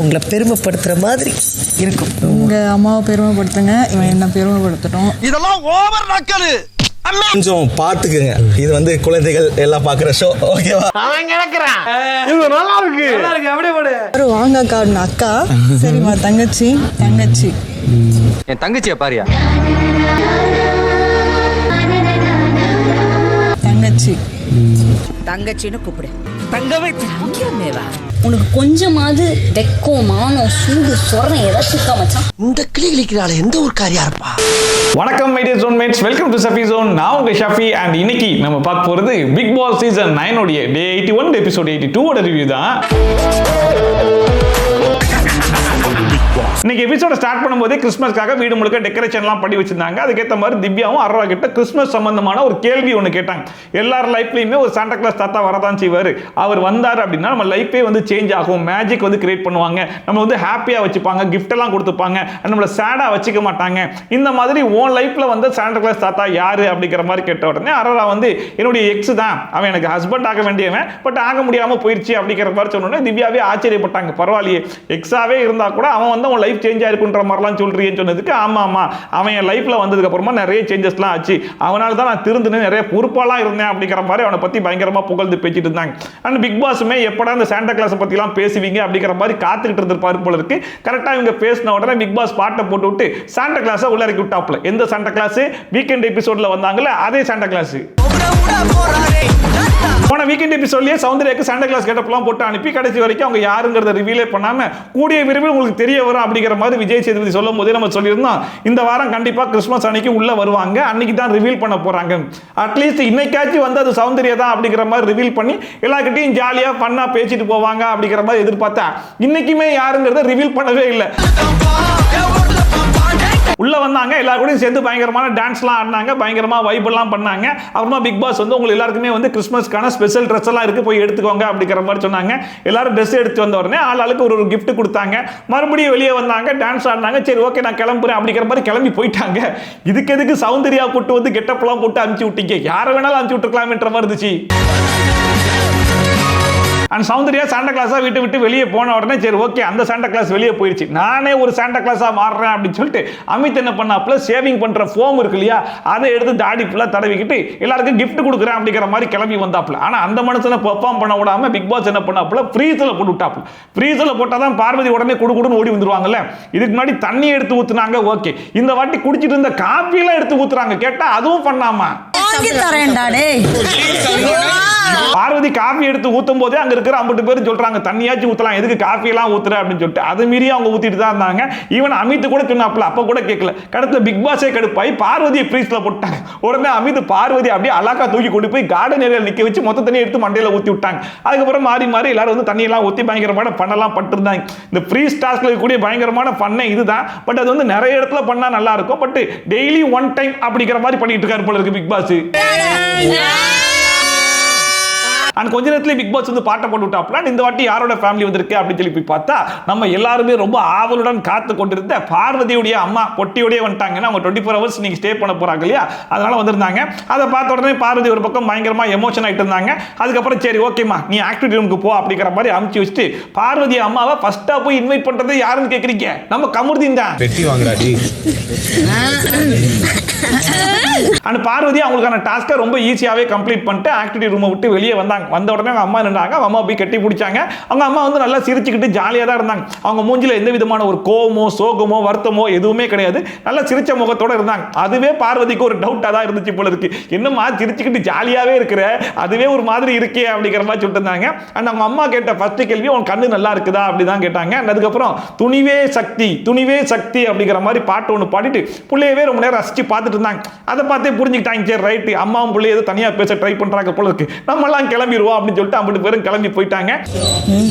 உங்களை பெருமைப்படுத்துற மாதிரி இருக்கும். உங்க அம்மாவை பெருமைப்படுத்துங்க, இவன் என்ன பெருமைப்படுத்தட்டும். இதெல்லாம் ஓவர் நக்கலு. கொஞ்சம் பாத்துக்குங்க, இது வந்து குழந்தைகள் எல்லாம் பாக்குற ஷோ. ஓகேவா? அவன் கிடக்குறான். இது நல்லா இருக்கு. நல்லா இருக்கு. அப்படியே போடு. வாங்க காரணம் அக்கா. சரிம்மா தங்கச்சி. தங்கச்சி என் தங்கச்சியை பாரியா. தங்கச்சி தங்கச்சின்னு கூப்பிடு. தங்கவே தங்கமேவா? உனக்கு கொஞ்சமாவது வெக்கம், மானம், சூடு, சொரணம் ஏதாச்சும் இருக்கா மச்சான்? இந்த கிளி கிளிக்கிறாள் எந்த ஒரு காரியா இருப்பா? வணக்கம் my dear zonemates, welcome to Shafi zone. நான் உங்க ஷஃபி அண்ட் இன்னைக்கு நம்ம பார்க்க போறது பிக் பாஸ் சீசன் 9 உடைய டே 81 எபிசோட் 82 ஓட ரிவ்யூ தான். இன்னைக்கு எபிசோட ஸ்டார்ட் பண்ணும்போதே கிறிஸ்மஸ்க்காக வீடு முழுக்க டெக்கரேஷன்லாம் பண்ணி வச்சிருந்தாங்க. அதுக்கேற்ற மாதிரி திவ்யாவும் அரோரா கிட்ட கிறிஸ்மஸ் சம்பந்தமான ஒரு கேள்வி ஒன்று கேட்டாங்க. எல்லார் லைஃப்லையுமே ஒரு சாண்டா கிளாஸ் தாத்தா வரதான் செய்வார். அவர் வந்தார் அப்படின்னா நம்ம லைஃபே வந்து சேஞ்ச் ஆகும், மேஜிக் வந்து கிரியேட் பண்ணுவாங்க, நம்ம வந்து ஹாப்பியாக வச்சுப்பாங்க, கிஃப்ட் எல்லாம் கொடுத்துப்பாங்க, நம்மளை சேடாக வச்சுக்க மாட்டாங்க. இந்த மாதிரி உன் லைஃப்ல வந்து சாண்டா கிளாஸ் தாத்தா யாரு அப்படிங்கிற மாதிரி கேட்ட உடனே அரோரா வந்து என்னுடைய எக்ஸ் தான், அவன் எனக்கு ஹஸ்பண்ட் ஆக வேண்டியவன், பட் ஆக முடியாமல் போயிடுச்சு அப்படிங்கிற மாதிரி சொன்னோன்னே திவ்யாவே ஆச்சரியப்பட்டாங்க. பரவாயில்லையே, எக்ஸாவே இருந்தா கூட அவன் வந்து உன் லைஃப் சேஞ்ச் ஆயிருக்குன்ற மாதிரிலாம் சொல்றீங்கன்னு சொன்னதுக்கு ஆமா அவன் என் லைஃப்ல வந்ததுக்கு அப்புறமா நிறைய சேஞ்சஸ்லாம் ஆச்சு, அவனால தான் நான் திருந்தினேன், நிறைய பொறுப்பாலாம் இருந்தேன் அப்படிங்கிற மாதிரி அவனை பத்தி பயங்கரமா புகழ்ந்து பேசிட்டு இருந்தாங்க. அண்ட் பிக் பாஸுமே எப்படா இந்த சாண்டா கிளாஸ் பத்திலாம் பேசுவீங்க அப்படிங்கிற மாதிரி காத்துக்கிட்டு இருந்திருப்பாரு போல இருக்கு. கரெக்டா இவங்க பேசின உடனே பிக் பாஸ் பாட்டை போட்டு விட்டு சாண்டா கிளாஸை உள்ள இறக்கி விட்டாப்ல. எந்த சாண்டா கிளாஸ்? வீக்கெண்ட் எபிசோட்ல வந்தாங்கல்ல அதே சாண்டா கிளாஸ். போன வீக்கெண்ட் எபிசோட்லயே சௌந்தர்யாக்கு சாண்டா கிளாஸ் கெட்டப்லாம் போட்டு அனுப்பி கடைசி வரைக்கும் அவங்க யாருங்கிறத ரிவீலே பண்ணாம கூடிய விரைவில் உங்களுக்கு தெரிய வரும் அப்படிங்கிற மாதிரி விஜய் சேதுபதி சொல்லும் போதே நம்ம சொல்லியிருந்தோம் இந்த வாரம் கண்டிப்பா கிறிஸ்மஸ் அன்னைக்கு உள்ள வருவாங்க, அன்னைக்கு தான் ரிவீல் பண்ண போறாங்க. அட்லீஸ்ட் இன்னைக்காச்சும் வந்து அது சௌந்தர்யா தான் அப்படிங்கிற மாதிரி ரிவீல் பண்ணி எல்லார்கிட்டையும் ஜாலியா பண்ணா பேசிட்டு போவாங்க அப்படிங்கிற மாதிரி எதிர்பார்த்தா இன்னைக்குமே யாருங்கிறத ரிவீல் பண்ணவே இல்லை. உள்ள வந்தாங்க, எல்லாரும் சேர்ந்து பயங்கரமான டான்ஸ்லாம் ஆடினாங்க, பயங்கரமா வைப் எல்லாம் பண்ணாங்க. அப்புறமா பிக் பாஸ் வந்து உங்களுக்கு எல்லாருக்குமே வந்து கிறிஸ்மஸ்க்கான ஸ்பெஷல் ட்ரெஸ் எல்லாம் இருக்கு, போய் எடுத்துக்கோங்க அப்படிங்கிற மாதிரி சொன்னாங்க. எல்லாரும் ட்ரெஸ் எடுத்து வந்த உடனே ஆளுக்கு ஒரு கிஃப்ட் கொடுத்தாங்க. மறுபடியும் வெளியே வந்தாங்க, டான்ஸ் ஆடினாங்க. சரி ஓகே நான் கிளம்புறேன் அப்படிங்கிற மாதிரி கிளம்பி போயிட்டாங்க. இதுக்கு எதுக்கு சௌந்தர்யா கூட்டு வந்து கெட்டப்லாம் போட்டு அனுப்பிச்சு விட்டீங்க? யாரை வேணாலும் அனுப்பிச்சு விட்டுருக்கலாம்ன்ற மாதிரி இருந்துச்சு. அண்ட் சௌந்தர்யா சாண்டா கிளாஸா வீட்டு விட்டு வெளியே போன உடனே சரி ஓகே அந்த சாண்டா கிளாஸ் வெளியே போயிடுச்சு, நானே ஒரு சாண்டா கிளாஸா மாறுறேன் அப்படின்னு சொல்லிட்டு அமித் என்ன பண்ணாப்புல சேவிங் பண்ற ஃபோம் இருக்கு இல்லையா, அதை எடுத்து தாடி ஃபுல்லா தடவிக்கிட்டு எல்லாருக்கும் கிஃப்ட் கொடுக்குறேன் அப்படிங்கிற மாதிரி கிளம்பி வந்தாப்புல. ஆனா அந்த மனுஷனை பெர்ஃபார்ம் பண்ண விடாம பிக் பாஸ் என்ன பண்ணாப்புல ஃப்ரீஸ்ல போட்டு விட்டாப்புல. ஃப்ரீஸ்ல போட்டாதான் பார்வதி உடனே குடுகுடுன்னு ஓடி வந்துருவாங்கல்ல. இதுக்கு முன்னாடி தண்ணி எடுத்து ஊத்துனாங்க ஓகே, இந்த வாட்டி குடிச்சிட்டு இருந்த காபி எல்லாம் எடுத்து ஊத்துறாங்க, கேட்டா அதுவும் பண்ணாமா. பார்வதி காபி எடுத்து ஊத்தும் போதே அங்க இருக்கிற 50 பேர் சொல்றாங்க தண்ணியாச்சும் ஊத்தலாம், எதுக்கு காபி எல்லாம் ஊத்துற அப்படின்னு சொல்லிட்டு அது மீறி அவங்க ஊத்திட்டு தான் இருந்தாங்க. ஈவன் அமித் கூட சொன்னாப்ல, அப்ப கூட கேட்கல. கடத்துல பிக் பாஸே கடுப்பாய் பார்வதியை ஃப்ரீஸ்ல போட்டாங்க. உடனே அமித் பார்வதி அப்படியே அழகா தூக்கி கொண்டு போய் கார்டன் ஏரியால நிக்க வச்சு மொத்த தண்ணி எடுத்து மண்டையில ஊத்தி விட்டாங்க. அதுக்கப்புறம் மாறி மாறி எல்லாரும் வந்து தண்ணி எல்லாம் ஊத்தி பயங்கரமான பண்ணலாம் பட்டிருந்தாங்க. இந்த ஃப்ரீஸ் டாஸ்க்ல கூடிய பயங்கரமான பண்ணே இதுதான். பட் அது வந்து நிறைய இடத்துல பண்ணா நல்லா இருக்கும். பட் டெய்லி ஒன் டைம் அப்படிங்கிற மாதிரி பண்ணிட்டு இருக்காரு போல இருக்கு பிக் பாஸ். அண்ட் கொஞ்ச நேரத்துல பிக் பாஸ் வந்து பாட்டை போட்டு விட்டாப்ல. இந்த வாட்டி யாரோட ஃபேமிலி வந்திருக்கு அப்படின்னு சொல்லி போய் பார்த்தா நம்ம எல்லாருமே ரொம்ப ஆவலுடன் காத்து கொண்டிருந்த பார்வதியுடைய அம்மா பொட்டியோடய வந்துட்டாங்கன்னா அவங்க 24 ஹவர்ஸ் நீங்க ஸ்டே பண்ண போறாங்க இல்லையா, அதனால வந்திருந்தாங்க. அதை பார்த்த உடனே பார்வதி ஒரு பக்கம் பயங்கரமா எமோஷன் ஆயிட்டு இருந்தாங்க. அதுக்கப்புறம் சரி ஓகேமா நீ ஆக்டிவிட்டி ரூமுக்கு போ அப்படிங்கிற மாதிரி அமுச்சு வச்சுட்டு பார்வதி அம்மாவை ஃபர்ஸ்டா போய் இன்வைட் பண்றது யாருன்னு கேக்குறீங்க? நம்ம கமருதீன் தான். பெட்டி வாங்குறாடி. அண்ட் பார்வதி அவங்களுக்கான டாஸ்க்கை ரொம்ப ஈஸியாவே கம்ப்ளீட் பண்ணிட்டு ஆக்டிவிட்டி ரூமை விட்டு வெளியே வந்தாங்க. வந்த உடனே அவங்க அம்மா நின்றாங்க, அம்மா போய் கட்டி பிடிச்சாங்க. அவங்க அம்மா வந்து நல்லா சிரிச்சுக்கிட்டு ஜாலியாக தான் இருந்தாங்க. அவங்க மூஞ்சில எந்த விதமான ஒரு கோவமோ சோகமோ வருத்தமோ எதுவுமே கிடையாது, நல்லா சிரிச்ச முகத்தோட இருந்தாங்க. அதுவே பார்வதிக்கு ஒரு டவுட்டாக தான் இருந்துச்சு போல இருக்கு, என்னம்மா சிரிச்சுக்கிட்டு ஜாலியாகவே இருக்கிற, அதுவே ஒரு மாதிரி இருக்கே அப்படிங்கிற மாதிரி சொல்லிட்டு இருந்தாங்க. அண்ட் அவங்க அம்மா கேட்ட ஃபர்ஸ்ட் கேள்வி உன் கண்ணு நல்லா இருக்குதா அப்படிதான் கேட்டாங்க. அதுக்கப்புறம் துணிவே சக்தி துணிவே சக்தி அப்படிங்கிற மாதிரி பாட்டு ஒன்று பாடிட்டு பிள்ளையவே ரொம்ப நேரம் ரசிச்சு பார்த்துட்டு இருந்தாங்க. அதை பார்த்தே புரிஞ்சுக்கிட்டாங்க, சரி ரைட்டு அம்மாவும் பிள்ளை ஏதோ தனியாக பேச ட்ரை பண்றாங்க போல இருக்கு, நம்ம எல்லாம் கிளம்பிடுவோம் அப்படின்னு சொல்லிட்டு 50 பேரும் கிளம்பி போயிட்டாங்க.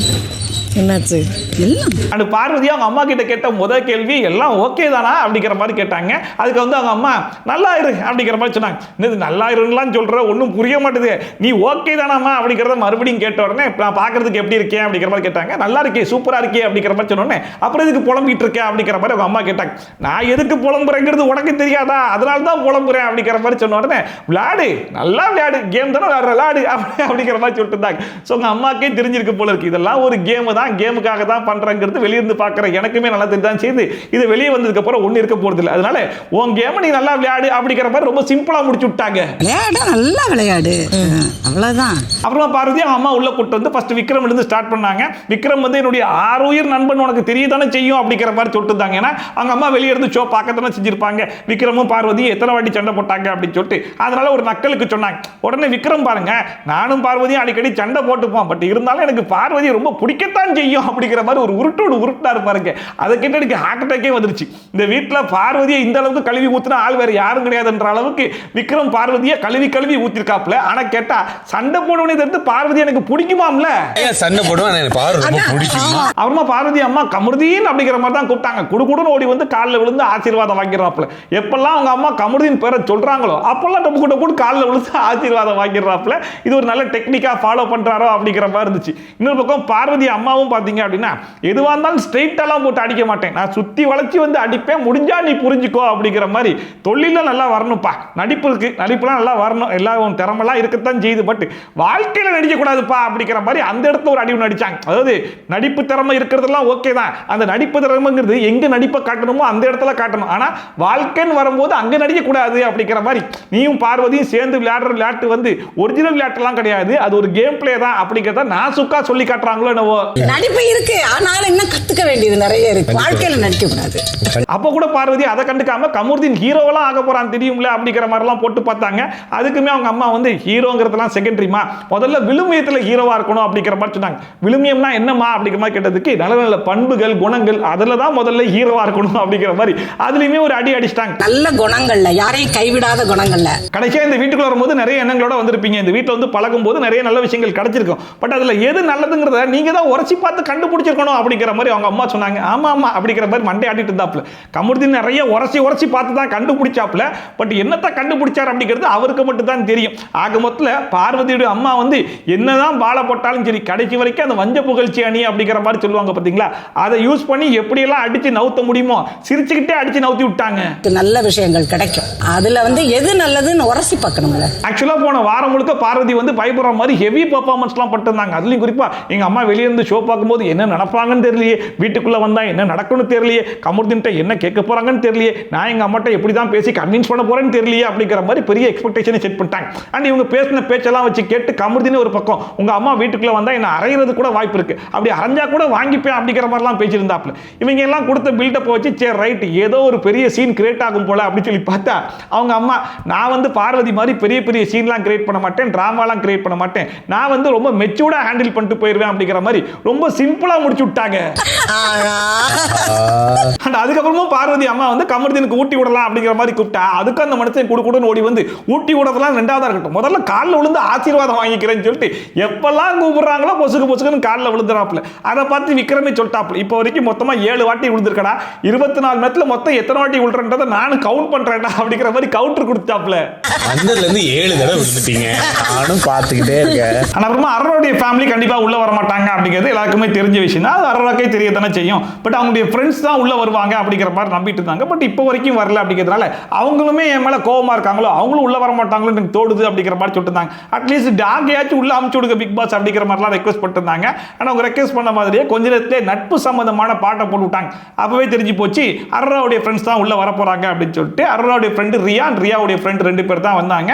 என்னாச்சு? அந்த பார்வதி அவங்க அம்மா கிட்ட கேட்ட முதல் கேள்வி எல்லாம் ஓகே தானா அப்படிங்கிற மாதிரி கேட்டாங்க. அதுக்கு வந்து அவங்க அம்மா நல்லா இரு அப்படிங்கிற மாதிரி சொன்னாங்க. என்னது நல்லா இருன்னு சொல்ற, ஒன்றும் புரிய மாட்டேது, நீ ஓகே தானாமா அப்படிங்கிறத மறுபடியும் கேட்ட உடனே நான் பார்க்கறதுக்கு எப்படி இருக்கேன் அப்படிங்கிற மாதிரி கேட்டாங்க. நல்லா இருக்கே சூப்பரா இருக்கே அப்படிங்கிற மாதிரி சொன்னோடனே அப்புறம் எதுக்கு புலம்பிட்டு இருக்கேன் அப்படிங்கிற மாதிரி அவங்க அம்மா கேட்டாங்க. நான் எதுக்கு புலம்புறேங்கிறது உனக்கு தெரியாதா, அதனால தான் புலம்புறேன் அப்படிங்கிற மாதிரி சொன்ன உடனே விளையாடு நல்லா விளையாடு கேம் தானே விளையாடு அப்படிங்கிற மாதிரி சொல்லிட்டு இருந்தாங்க. ஸோ உங்க அம்மாக்கே தெரிஞ்சிருக்கு போல இருக்கு இதெல்லாம் ஒரு கேம் தான், தான் கேமுக்காக தான் பண்றங்கிறது வெளியிருந்து பார்க்குற எனக்குமே நல்லா தெரிஞ்சுதான் செய்து இது வெளியே வந்ததுக்கு அப்புறம் ஒன்றும் இருக்க போறது இல்லை. அதனால உன் கேமை நீ நல்லா விளையாடு அப்படிங்கிற மாதிரி ரொம்ப சிம்பிளா முடிச்சு விட்டாங்க. விளையாடு, நல்லா விளையாடு, அவ்வளவுதான். அப்புறமா பார்வதி அவங்க அம்மா உள்ள கூட்டு வந்து ஃபர்ஸ்ட் விக்ரம் இருந்து ஸ்டார்ட் பண்ணாங்க. விக்ரம் வந்து என்னுடைய 6 உயிர் நண்பன் உனக்கு தெரியதானே செய்யும் அப்படிங்கிற மாதிரி சொல்லிட்டுருந்தாங்க. ஏன்னா அவங்க அம்மா வெளியே இருந்து ஷோ பார்க்கத்தானே செஞ்சிருப்பாங்க. விக்ரமும் பார்வதி எத்தனை வாட்டி சண்டை போட்டாங்க அப்படின்னு சொல்லிட்டு அதனால ஒரு நக்கலுக்கு சொன்னாங்க. உடனே விக்ரம் பாருங்க, நானும் பார்வதியும் அடிக்கடி சண்டை போட்டுப்போம், பட் இருந்தாலும் எனக்கு பார்வதி ரொம்ப பிடிக்கத்தான் செய்யும் அப்படிங்கிற மாதிரி ஒரு உருட்டோடு உருட்டா இருப்பாருங்க. அதை கேட்டு எனக்கு ஹார்ட் அட்டாக்கே வந்துருச்சு. இந்த வீட்டில் பார்வதியை இந்த அளவுக்கு கழுவி ஊத்துனா ஆள் வேற யாரும் கிடையாதுன்ற அளவுக்கு விக்ரம் பார்வதியை கழுவி கழுவி ஊத்திருக்காப்ல. ஆனா கேட்டா சண்டை போடுவனே தவிர்த்து பார்வதி எனக்கு பிடிக்குமாம்ல. சண்டை போடுவேன் எனக்கு பார்வதி ரொம்ப பிடிக்கும். அப்புறமா பார்வதி அம்மா கமருதீன் அப்படிங்கிற மாதிரி தான் கூப்பிட்டாங்க. குடுகுடுன்னு ஓடி வந்து காலில் விழுந்து ஆசீர்வாதம் வாங்கிடுறாப்புல. எப்பெல்லாம் அவங்க அம்மா கமருதீன் பேரை சொல்றாங்களோ அப்பெல்லாம் டப்பு கூட கூட காலில் விழுந்து ஆசீர்வாதம் வாங்கிடுறாப்புல. இது ஒரு நல்ல டெக்னிக்கா ஃபாலோ பண்றாரோ அப்படிங்கிற மாதிரி இருந்துச்சு. இன்னொரு பக்கம் பார்வதி அம்மாவும் பாத்தீங்க அப்படின்னா எதுவாக இருந்தாலும் ஸ்ட்ரெயிட்டெல்லாம் போட்டு அடிக்க மாட்டேன், நான் சுத்தி வளைச்சி வந்து அடிப்பேன், முடிஞ்சா நீ புரிஞ்சுக்கோ அப்படிங்கிற மாதிரி. தொழில நல்லா வரணும்ப்பா, நடிப்பு இருக்கு, நடிப்புலாம் நல்லா வரணும், எல்லா திறமெல்லாம் இருக்கத்தான் செய்யுது, பட் வாழ்க்கையில நடிக்க கூடாதுப்பா அப்படிங்கிற மாதிரி அந்த இடத்துல ஒரு அடிவு நடிச்சாங்க. அதாவது நடிப்பு திறமை இருக்கிறதெல்லாம் ஓகே தான், அந்த நடிப்பு திறமைங்கிறது எங்க நடிப்பை காட்டணுமோ அந்த இடத்துல காட்டணும். ஆனா வாழ்க்கைன்னு வரும்போது அங்க நடிக்க கூடாது அப்படிங்கிற மாதிரி நீயும் பார்வதியும் சேர்ந்து விளையாடுற விளையாட்டு வந்து ஒரிஜினல் விளையாட்டுலாம் கிடையாது, அது ஒரு கேம் பிளே தான் அப்படிங்கிறத நான் சுக்கா சொல்லி காட்டுறாங்களோ என்னவோ. நடிப்பு இருக்கு, ஆனாலும் இன்னும் கத்துக்க வேண்டியது நிறைய இருக்கு, வாழ்க்கையில நடிக்க கூடாது. அப்ப கூட பார்வதி அதை கண்டுக்காம கமருதீன் ஹீரோவெல்லாம் ஆக போறான் தெரியும்ல அப்படிங்கிற மாதிரிலாம் போட்டு பார்த்தாங்க. அதுக்குமே அவங்க அம்மா வந்து ஹீரோங்கிறதுலாம் செகண்டரிமா, முதல்ல விழுமியத்துல ஹீரோவா இருக்கணும் அப்படிங்கிற மாதிரி சொன்னாங்க. விழுமியம்னா என்னமா அப்படிங்கிற மாதிரி கேட்டதுக்கு நல்ல நல்ல பண்புகள் குணங்கள் அதுல தான் முதல்ல ஹீரோவா இருக்கணும் அப்படிங்கிற மாதிரி அதுலயுமே ஒரு அடி அடிச்சிட்டாங்க. நல்ல குணங்கள்ல, யாரையும் கைவிடாத குணங்கள்ல. கடைசியா இந்த வீட்டுக்குள்ள வரும்போது நிறைய எண்ணங்களோட வந்திருப்பீங்க. இந்த வீட்டுல வந்து பழகும் போது நிறைய நல்ல விஷயங்கள் கிடைச்சிருக்கும், பட் அதுல எது நல்லதுங்கிறத நீங்க தான் உரைச்சி பார்த்து கண்டுபிடிச்சிருக்கணும் அப்படிங்கிற மாதிரி அவங்க அம்மா சொன்னாங்க. ஆமா ஆமா அப்படிங்கிற மாதிரி மண்டை ஆட்டிட்டு இருந்தாப்ல. கமருதீன் நிறைய உரைச்சி பார்த்து தான் கண்டுபிடிச்சாப்ல, பட் என்னத்தை கண்டுபிடிச்சார் அப்படிங்கிறது அவருக்கு மட்டும் தான் தெரியும். ஆக மொத்தத்துல பார்வதியுடைய அம்மா வந்து என்னதான் பாலை போட்டாலும் சரி கடைசி வரைக்கும் அந்த வஞ்ச புகழ்ச்சி அணி அப்படிங்கிற மாதிரி சொல்லுவாங்க பாத்தீங்களா, அதை யூஸ் பண்ணி எப்படியெல்லாம் அடிச்சு நவுத்த முடியுமோ சிரிச்சுக்கிட்டே அடிச்சு நவுத்தி விட்டாங்க. நல்ல விஷயங்கள் கிடைக்கும், அதுல வந்து எது நல்லதுன்னு உரசி பார்க்கணும்ல. ஆக்சுவலா போன வாரம் முழுக்க பார்வதி வந்து பயப்படுற மாதிரி ஹெவி பெர்ஃபார்மன்ஸ்லாம் பண்ணிருந்தாங்க. அதுலயும் குறிப்பா எங்க அம்மா வெளியே இருந்து ஷோ பார்க்கும்போது என்ன நடப்பாங்கன்னு தெரியலையே, வீட்டுக்குள்ள வந்தா என்ன நடக்கும்னு தெரியலையே, கமருதீன்ட்ட என்ன கேட்க போறாங்கன்னு தெரியலையே, நான் எங்க அம்மாட்ட எப்படி தான் பேசி கன்வின்ஸ் பண்ண போறேன்னு தெரியலையே அப்படிங்கிற மாதிரி பெரிய எக்ஸ்பெக்டேஷனை செட் பண்ணிட்டாங்க. அண்ட் இவங்க பேசின பேச்செல்லாம் வச்சு கேட்டு கமருதீன் ஒரு பக்கம் உங்க அம்மா வீட்டுக்குள்ள வந்தா என்ன அரைகிறது கூட வாய்ப்பு இருக்கு, அப்படி அரைஞ்சா கூட வாங்கிப்பேன் அப்படிங்கிற மாதிரிலாம் பேசியிருந்தாப்ல. இவங்க எல்லாம் கொடுத்த பில்டப் வச்சு சரி ரைட் ஏதோ ஒரு பெரிய சீன் கிரியேட் ஆகும் போல அப்படின்னு சொல்லி பார்த்தா அவங்க அம்மா நான் வந்து பார்வதி மாதிரி பெரிய பெரிய சீன்லாம் கிரியேட் பண்ண மாட்டேன், டிராமாலாம் கிரியேட் பண்ண மாட்டேன், நான் வந்து ரொம்ப மெச்சூர்டா ஹேண்டில் பண்ணிட்டு போயிருவேன் அப்படிங்கிற மாதிரி ரொம்ப சிம்பிளா முடிச்சு விட்டாங்க. அதுக்கப்புறமும் பார்வதி அம்மா வந்து கமருதீனுக்கு ஊட்டி விடலாம் அப்படிங்கிற மாதிரி கூப்பிட்டா அதுக்கு அந்த மனுஷன் குடுக்குடுன்னு ஓடி வந்து ஊட்டி விடறதெல்லாம் ரெண்டாவதா இருக்கட்டும், முதல்ல காலில் விழுந்து ஆசீர்வாதம் வாங்கிக்கிறேன்னு சொல்லிட்டு எப்பெல்லாம் கூப்பிடுறாங்களோ பொசுக்குன்னு காலில் விழுந்துறாப்புல. அதை பார்த்து விக்ரமே சொல்லிட்டாப்புல இப்போ வரைக்கும் மொத்தமா 7 வாட்டி விழுந்திருக்கடா, 24 மணி நேரத்துல மொத்தம் எத்தனை வாட்டி விழுறன்றதை நானும் கவுண்ட் பண்றேன்டா அப்படிங்கிற மாதிரி கவுண்டர் கொடுத்தாப்புல. அந்ததுல இருந்து 7 தடவை விழுந்துட்டீங்க, நானும் பார்த்துக்கிட்டே இருக்கேன். ஆனா அப்புறமா அரோராவுடைய ஃபேமிலி கண்டிப்பா உள்ள வர மாட்டாங்க அப்படிங்கிறது எல்லாருக்குமே தெரிஞ்ச விஷயம் தான், அது அரோராக்கே தெரியத்தானே செய்யும். பட் அவங்களுடைய ஃப்ரெண்ட்ஸ் தான் உள்ள வருவாங்க அப்படிங்கிற மாதிரி நம்பிட்டு இருந்தாங்க. பட் இப்போ வரைக்கும் வரல அப்படிங்கிறதுனால அவங்களுமே என் மேல கோவமா இருக்காங்களோ அவங்களும் உள்ள வர மாட்டாங்களோ எனக்கு தோடுது அப்படிங்கிற மாதிரி சொல்லிட்டு அட்லீஸ்ட் டாகையாச்சும் உள்ள அமுச்சு விடுங்க பிக் பாஸ் அப்படிங்கிற மாதிரிலாம் ரெக்வஸ்ட் பண்ணிருந்தாங்க. ஆனா அவங்க ரெக்வஸ்ட் பண்ண மாதிரியே கொஞ்ச நேரத்திலே நட்பு சம்பந்தமான பாட்டை போட்டு விட்டாங்க. அப்பவே தெரிஞ்சு போச்சு அரோராவுடைய ஃப்ரெண்ட்ஸ் தான் உள்ள வர போறாங்க அப்படின்னு சொல்லிட்டு. அரோராவுடைய ஃப்ரெண்டு ரியாவுடைய ஃப்ரெண்ட் 2 பேர் தான் வந்தாங்க.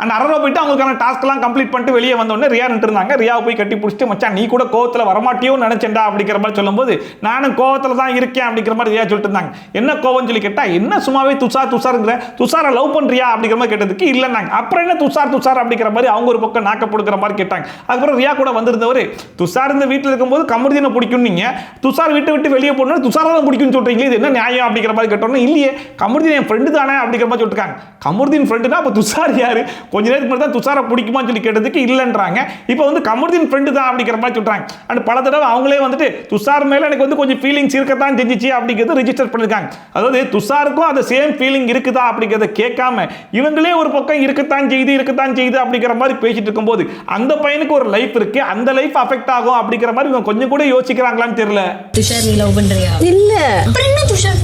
அந்த அரோரா போயிட்டு அவங்களுக்கான டாஸ்க்லாம் கம்ப்ளீட் பண்ணிட்டு வெளியே வந்தோடனே ரியா நின்றுருந்தாங்க. ரியாவை போய் கட்டி பிடிச்சிட்டு மச்சான் நீ கூட கோவத்தில் வரமாட்டியோன்னு நினைச்சேன்டா அப்படிங்கிற மாதிரி சொல்லும்போது நானும் கோவத்தில் தான் இருக்கேன் அப்படிங்கிற மாதிரி ரியா சொல்லிட்டு இருந்தாங்க. என்ன கோவம் சொல்லி கேட்டா என்ன சும்மாவே துஷாருங்கிற துஷாரை லவ் பண்றியா அப்படிங்கிற மாதிரி கேட்டதுக்கு இல்லைன்னாங்க. அப்புறம் என்ன துஷார் அப்படிங்கிற மாதிரி அவங்க ஒரு பக்கம் நாக்க கொடுக்குற மாதிரி கேட்டாங்க. அதுக்கப்புறம் ரியா கூட வந்திருந்தவர் துஷார் இந்த வீட்டில் இருக்கும்போது கமருதீனை பிடிக்கும், நீங்க துஷார் விட்டு வெளியே போனோம் துஷாரை தான் பிடிக்கும்னு சொல்றீங்களே, இது என்ன நியாயம் அப்படிங்கிற மாதிரி கேட்டோம்னா இல்லையே கமருதீன் என் ஃப்ரெண்டு தானே அப்படிங்கிற மாதிரி சொல்லிட்டாங்க. கமருதீன் ஃப்ரெண்டுனா அப்போ துஷார் யாரு, கொஞ்ச நேரத்துக்கு மட்டும் தான் துஷாரை பிடிக்குமான்னு சொல்லி கேட்டதுக்கு இல்லைன்றாங்க. இப்போ வந்து கமருதீன் ஃப்ரெண்டு தான் அப்படிங்கிற மாதிரி சொல்றாங்க. அண்ட் பல தடவை அவங்களே வந்துட்டு துஷார் மேல எனக்கு வந்து கொஞ்சம் ஃபீலிங்ஸ் இருக்கத்தான் செஞ்சிச்சு அப்படிங்கிறது ரெஜிஸ்டர் பண்ணிருக்காங்க. அதாவது துஷாருக்கும் அந்த சேம் ஃபீலிங் இருக்குதா அப்படிங்கிறத கேட்காம இவங்களே ஒரு பக்கம் இருக்கத்தான் செய்யுது அப்படிங்கிற மாதிரி பேசிட்டு இருக்கும்போது அந்த பையனுக்கு ஒரு லைஃப் இருக்கு, அந்த லைஃப் அஃபெக்ட் ஆகும் அப்படிங்கிற மாதிரி இவங்க கொஞ்சம் கூட யோசிக்கிறாங்களான்னு தெரியல. துஷார் நீ லவ் பண்றியா? இல்ல அப்புறம் என்ன துஷார்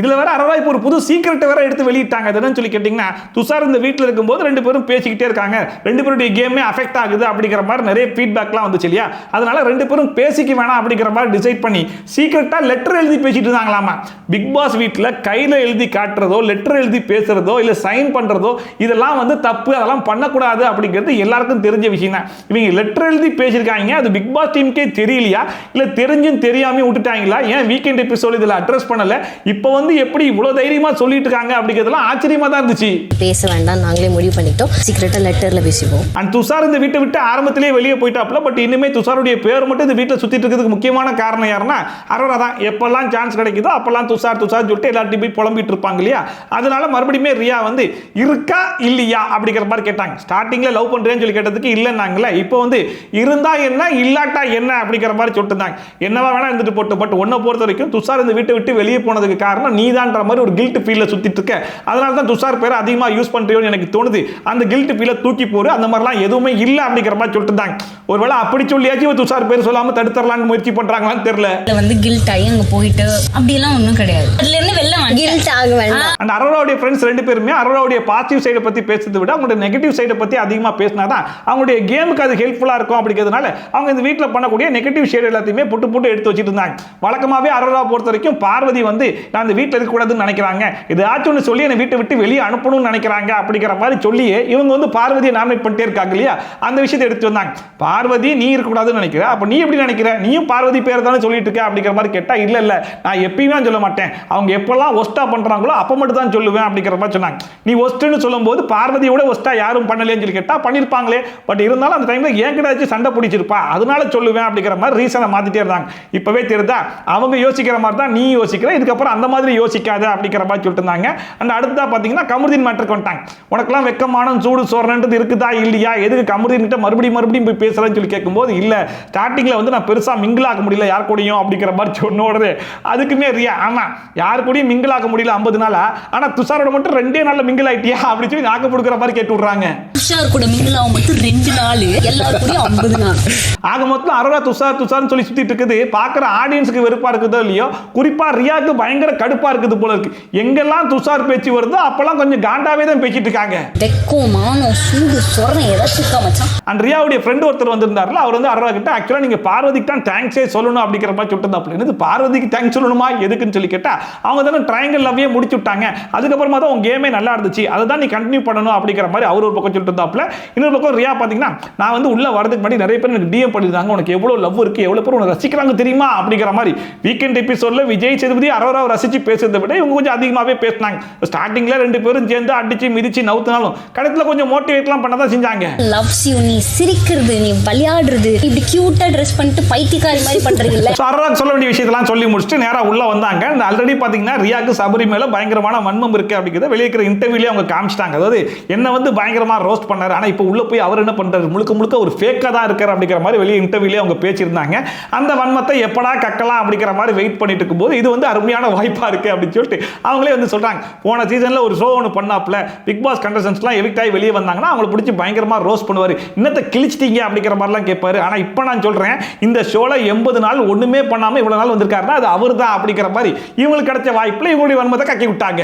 இதுல வேற அரோரா இப்போ ஒரு புது சீக்ரெட் வேற எடுத்து வெளியிட்டாங்க. என்னன்னு சொல்லி கேட்டீங்கன்னா துஷார் இந்த வீட்டில் இருக்கும்போது இருக்கும்போது ரெண்டு பேரும் பேசிக்கிட்டே இருக்காங்க, ரெண்டு பேருடைய கேமே அஃபெக்ட் ஆகுது அப்படிங்கிற மாதிரி நிறைய ஃபீட்பேக்லாம் வந்துச்சு இல்லையா. அதனால ரெண்டு பேரும் பேசிக்க வேணாம் அப்படிங்கிற மாதிரி டிசைட் பண்ணி சீக்கிரட்டா லெட்டர் எழுதி பேசிட்டு இருந்தாங்களாமா. பிக் பாஸ் வீட்டில் கையில் எழுதி காட்டுறதோ லெட்டர் எழுதி பேசுறதோ இல்லை சைன் பண்றதோ இதெல்லாம் வந்து தப்பு, அதெல்லாம் பண்ணக்கூடாது அப்படிங்கிறது எல்லாருக்கும் தெரிஞ்ச விஷயம் தான். இவங்க லெட்டர் எழுதி பேசியிருக்காங்க, அது பிக் பாஸ் டீமுக்கே தெரியலையா இல்லை தெரிஞ்சும் தெரியாம விட்டுட்டாங்களா? ஏன் வீக்கெண்ட் எபிசோட் இதில் அட்ரஸ் பண்ணல? இப்போ வந்து எப்படி இவ்வளோ தைரியமா சொல்லிட்டு இருக்காங்க அப்படிங்கிறதுலாம் ஆச்சரியமா தான் இருந்துச்சு. பேச வேண்டாம், நாங்களே முடிவு பண்ணிட்டோம், சீக்கிரட்டா லெட்டர்ல பேசிப்போம். அண்ட் துஷார் இந்த வீட்டை விட்டு ஆரம்பத்திலேயே வெளியே போயிட்டாப்ல. பட் இனிமே துஷாருடைய பேர் மட்டும் இந்த வீட்டில் சுத்திட்டு இருக்கிறதுக்கு முக்கியமான காரணம் யாருன்னா அரோரா தான். எப்பெல்லாம் சான்ஸ் கிடைக்குதோ அப்பெல்லாம் துஷார் துஷார் சொல்லிட்டு எல்லாத்தையும் போய் புலம்பிட்டு இருப்பாங்க இல்லையா. அதனால மறுபடியும் ரியா வந்து இருக்கா இல்லையா அப்படிங்கிற மாதிரி கேட்டாங்க. ஸ்டார்டிங்ல லவ் பண்றேன்னு சொல்லி கேட்டதுக்கு இல்லைன்னாங்களே, இப்போ வந்து இருந்தா என்ன இல்லாட்டா என்ன அப்படிங்கிற மாதிரி சொல்லிட்டு இருந்தாங்க. என்னவா வேணா இருந்துட்டு போட்டு, பட் ஒன்னை பொறுத்த வரைக்கும் துஷார் இந்த வீட்டை விட்டு வெளியே போனதுக்கு காரணம் நீதான்ற மாதிரி ஒரு கில்ட் ஃபீல்ல சுத்திட்டு இருக்க. அதனால தான் துஷார் பேரை அதிகமா யூஸ் பண்றியோன்னு எனக்கு தோணுது. அந்த கில்ட் ஃபீல்ல தூக்கி போரு, அந்த மாதிரிலாம் எதுவுமே இல்லை அப்படிங்கிற மாதிரி சொல்லிட்டு இருந்தாங்க. ஒருவேளை அப்படி சொல்லியாச்சும் துஷார் பேர் சொல்லாம தடுத்துடலான்னு முயற்சி பண்றாங்களான்னு தெரியல. வந்து கில்ட் ஆகி அங்க போயிட்டு அப்படியெல்லாம் ஒன்றும் கிடையாது. அதுல இருந்து வெளில கில்ட் ஆக வேண்டாம். அண்ட் அரோராவுடைய ஃப்ரெண்ட்ஸ் ரெண்டு பேருமே அரோராவுடைய பாசிட்டிவ் சைடை பத்தி பேசுறதை விட அவங்களுடைய நெகட்டிவ் சைடை பத்தி அதிகமாக பேசினாதான் அவங்களுடைய கேமுக்கு அது ஹெல்ப்ஃபுல்லா இருக்கும் அப்படிங்கிறதுனால அவங்க இந்த வீட்டில் பண்ணக்கூடிய நெகட்டிவ் ஷேட் எல்லாத்தையுமே புட்டு புட்டு எடுத்து வச்சுட்டு இருந்தாங்க. வழக்கமாகவே அரோரா பொறுத்த வரைக்கும் பார்வதி வந்து நான் இந்த வீட்டில் இருக்கக்கூடாதுன்னு நினைக்கிறாங்க, ஏதாச்சும் ஒன்று சொல்லி என்னை வீட்டை விட்டு வெளியே அனுப்பணும்னு நினைக்கிறாங்க அப்படிங்கிற மாதிரி சொல்லியே இவங்க வந்து பார்வதியை நாமினேட் பண்ணிட்டே இருக்காங்க இல்லையா. அந்த விஷயத்தை எடுத்து வந்தாங்க. பார்வதி நீ இருக்கக்கூடாதுன்னு நினைக்கிற, அப்ப நீ எப்படி நினைக்கிற, நீயும் பார்வதி பேர் தானே சொல்லிட்டு இருக்க அப்படிங்கிற மாதிரி கேட்டா இல்ல இல்ல நான் எப்பயுமே சொல்ல மாட்டேன், அவங்க எப்பெல்லாம் ஒஸ்டா பண்றாங்களோ அப்ப மட்டும் தான் சொல்லுவேன் அப்படிங்கிற மாதிரி சொன்னாங்க. நீ ஒஸ்ட்னு சொல்லும்போது பார்வதியோட ஒஸ்டா யாரும் பண்ணலைன்னு சொல்லி கேட்டா பண்ணிருப்பாங்களே, பட் இருந்தாலும் அந்த டைம்ல ஏன் கிட்ட சண்டை பிடிச்சிருப்பா அதனால சொல்லுவேன் அப்படிங்கிற மாதிரி ரீசனை மாத்திட்டே இருந்தாங்க. இப்பவே தெரியுதா அவங்க யோசிக்கிற மாதிரி தான் நீ யோசிக்கிற, இதுக்கப்புறம் அந்த மாதிரி யோசிக்காத அப்படிங்கிற மாதிரி சொல்லிட்டு இருந்தாங்க. அந்த அடுத்தா பாத்தீங்கன்னா கமருதீன் மேட்டருக்கு வந்துட்டாங்க. உனக்கெல்லாம் வெக்கமான சூடு சோறன்றது இருக்குதா இல்லையா, எதுக்கு கமருதீன் கிட்ட மறுபடியும் போய் பேசுறேன்னு சொல்லி கேட்கும்போது இல்ல ஸ்டார்டிங்ல வந்து நான் பெருசா மிங்கிள் ஆக முடியல யார் கூடயும் அப்படிங்கிற மாதிரி சொன்ன உடனே அதுக்குமே ரியா ஆமா யார் கூடயும் மிங்கிள் ஆக முடியல 50 நாளா, ஆனா துஷாரோட மட்டும் 2 நாள்ல மிங்கிள் ஆயிட்டியா அப்படி சொல்லி நாக்க புடுக்கிற மாதிரி கேட்டு விடுறாங்க. துஷார் கூட மிங்கிள் ஆக மட்டும் 2 நாள், எல்லாரும் கூட 50 நாள். ஆக மொத்தம் அரோரா துஷார்னு சொல்லி சுத்திட்டு இருக்குது. பாக்குற ஆடியன்ஸ்க்கு வெறுப்பா இருக்குதோ இல்லையோ, குறிப்பா ரியாக்கு பயங்கர கடுப்பா இருக்குது போல இருக்கு. எங்கெல்லாம் துஷார் பேச்சு வருதோ அப்பெல்லாம் கொஞ்சம் காண்டாவே தான் பேசிட்டு இருக்காங்க. வெக்கம் மானம் சூடு சொரணை ஏதாச்சும் இருக்கா மச்சான். அண்ட் ரியாவுடைய ஃப்ரெண்ட் ஒருத்தர் வந்திருந்தாருல, அவர் வந்து அரோரா கிட்ட ஆக்சுவலா நீங்க பார்வதிக்கு தான் தேங்க்ஸே சொல்லணும் அப்படிங்கிற மாதிரி சொல்லிட்டு இருந்தாப்ல. பார்வதிக்கு தேங்க்ஸ் சொல்லணுமா எதுக்குன்னு சொல்லி கேட்டா அவங்க தானே ட்ரையாங்கிள் லவ்வே முடிச்சு விட்டாங்க, அதுக்கப்புறமா தான் உங்க கேமே நல்லா இருந்துச்சு, அதை தான் நீ கண்டினியூ பண்ணணும் அப்படிங்கிற மாதிரி அவர் ஒரு பக்கம் சொல்லிட்டு இருந்தாப்ல. இன்னொரு பக்கம் ரியா பாத்தீங்கன்னா நான் வந்து உள்ள வரதுக்கு முன்னாடி நிறைய பேர் எனக்கு டிஎம் பண்ணிருந்தாங்க, உனக்கு எவ்வளவு லவ் இருக்கு எவ்வளவு பேர் உனக்கு ரசிக்கிறாங்க தெரியுமா அப்படிங்கிற மாதிரி. வீக்கெண்ட் எபிசோட்ல விஜய் சேதுபதி அரோராவை ரசிச்சு பேசுறதை விட இவங்க கொஞ்சம் அதிகமாகவே பேசினாங்க. ஸ்டார்டிங்ல ரெண்டு பேரும் சேர்ந்து அடிச்சு மிதிச்சு நவுத்தினாலும் கடைசியில் கொஞ்சம் மோட்டிவேட்லாம் பண்ணதான் செஞ்சாங்க. லவ்ஸ் யூ, நீ சிரிக்கிறது நீ விளையாடுறது இப்படி கியூட்டா ட்ரெஸ் பண்ணிட்டு பைத்தியக்காரி மாதிரி பண்றீங்கல்ல. அரோரா சொல்ல வேண்டிய விஷயத்தெல்லாம் சொல்லி முடிச்சுட்டு நேரா உள்ள வந்தாங்க. ஆல்ரெடி பாத்தீங்கன்னா ரியாக்கு சபரி மேல பயங்கரமான வன்மம் இருக்கு அப்படிங்கிறத வெளியே இருக்கிற இன்டர்வியூல அவங்க காமிச்சிட்டாங்க. அதாவது என்ன வந்து பயங்கரமா ரோஸ்ட் பண்ணாரு, ஆனா இப்போ உள்ள போய் அவர் என்ன பண்றாரு முழுக்க முழுக்க ஒரு ஃபேக்கா தான் இருக்காரு அப்படிங்கிற மாதிரி வெளியே இன்டர்வியூல அவங்க பேசியிருந்தாங்க. அந்த வன்மத்தை எப்படா கக்கலாம் அப்படிங்கிற மாதிரி வெயிட் பண்ணிட்டு இருக்கும்போது இது வந்து அருமையான வாய்ப்பா இருக்கு அப்படின்னு சொல்லிட்டு அவங்களே வந்து சொல்றாங்க. போன சீசன்ல ஒரு ஷோ ஒன்று பண்ணாப்ல பிக் பாஸ் கண்டஸ்டன்ட்ஸ்லாம் எவிக்ட் ஆகி வெளியே வந்தாங்கன்னா அவங்களை பிடிச்சி பயங்கரமா ரோஸ்ட் பண்ணுவாரு, இன்னத்தை கிழிச்சிட்டீங்க அப்படிங்கிற மாதிரிலாம் கேட்பாரு. ஆனா இப்போ நான் சொல்றேன் இந்த ஷோல 80 நாள் ஒண்ணுமே பண்ணாம இவ்வளவு நாள் வந்திருக்காருன்னா அது அவர் தான் அப்படிங்கிற மாதிரி இவங்களுக்கு கிடைச்ச வாய்ப்புல இவங்களுடைய வன்மத்தை கக்கி விட்டாங்க.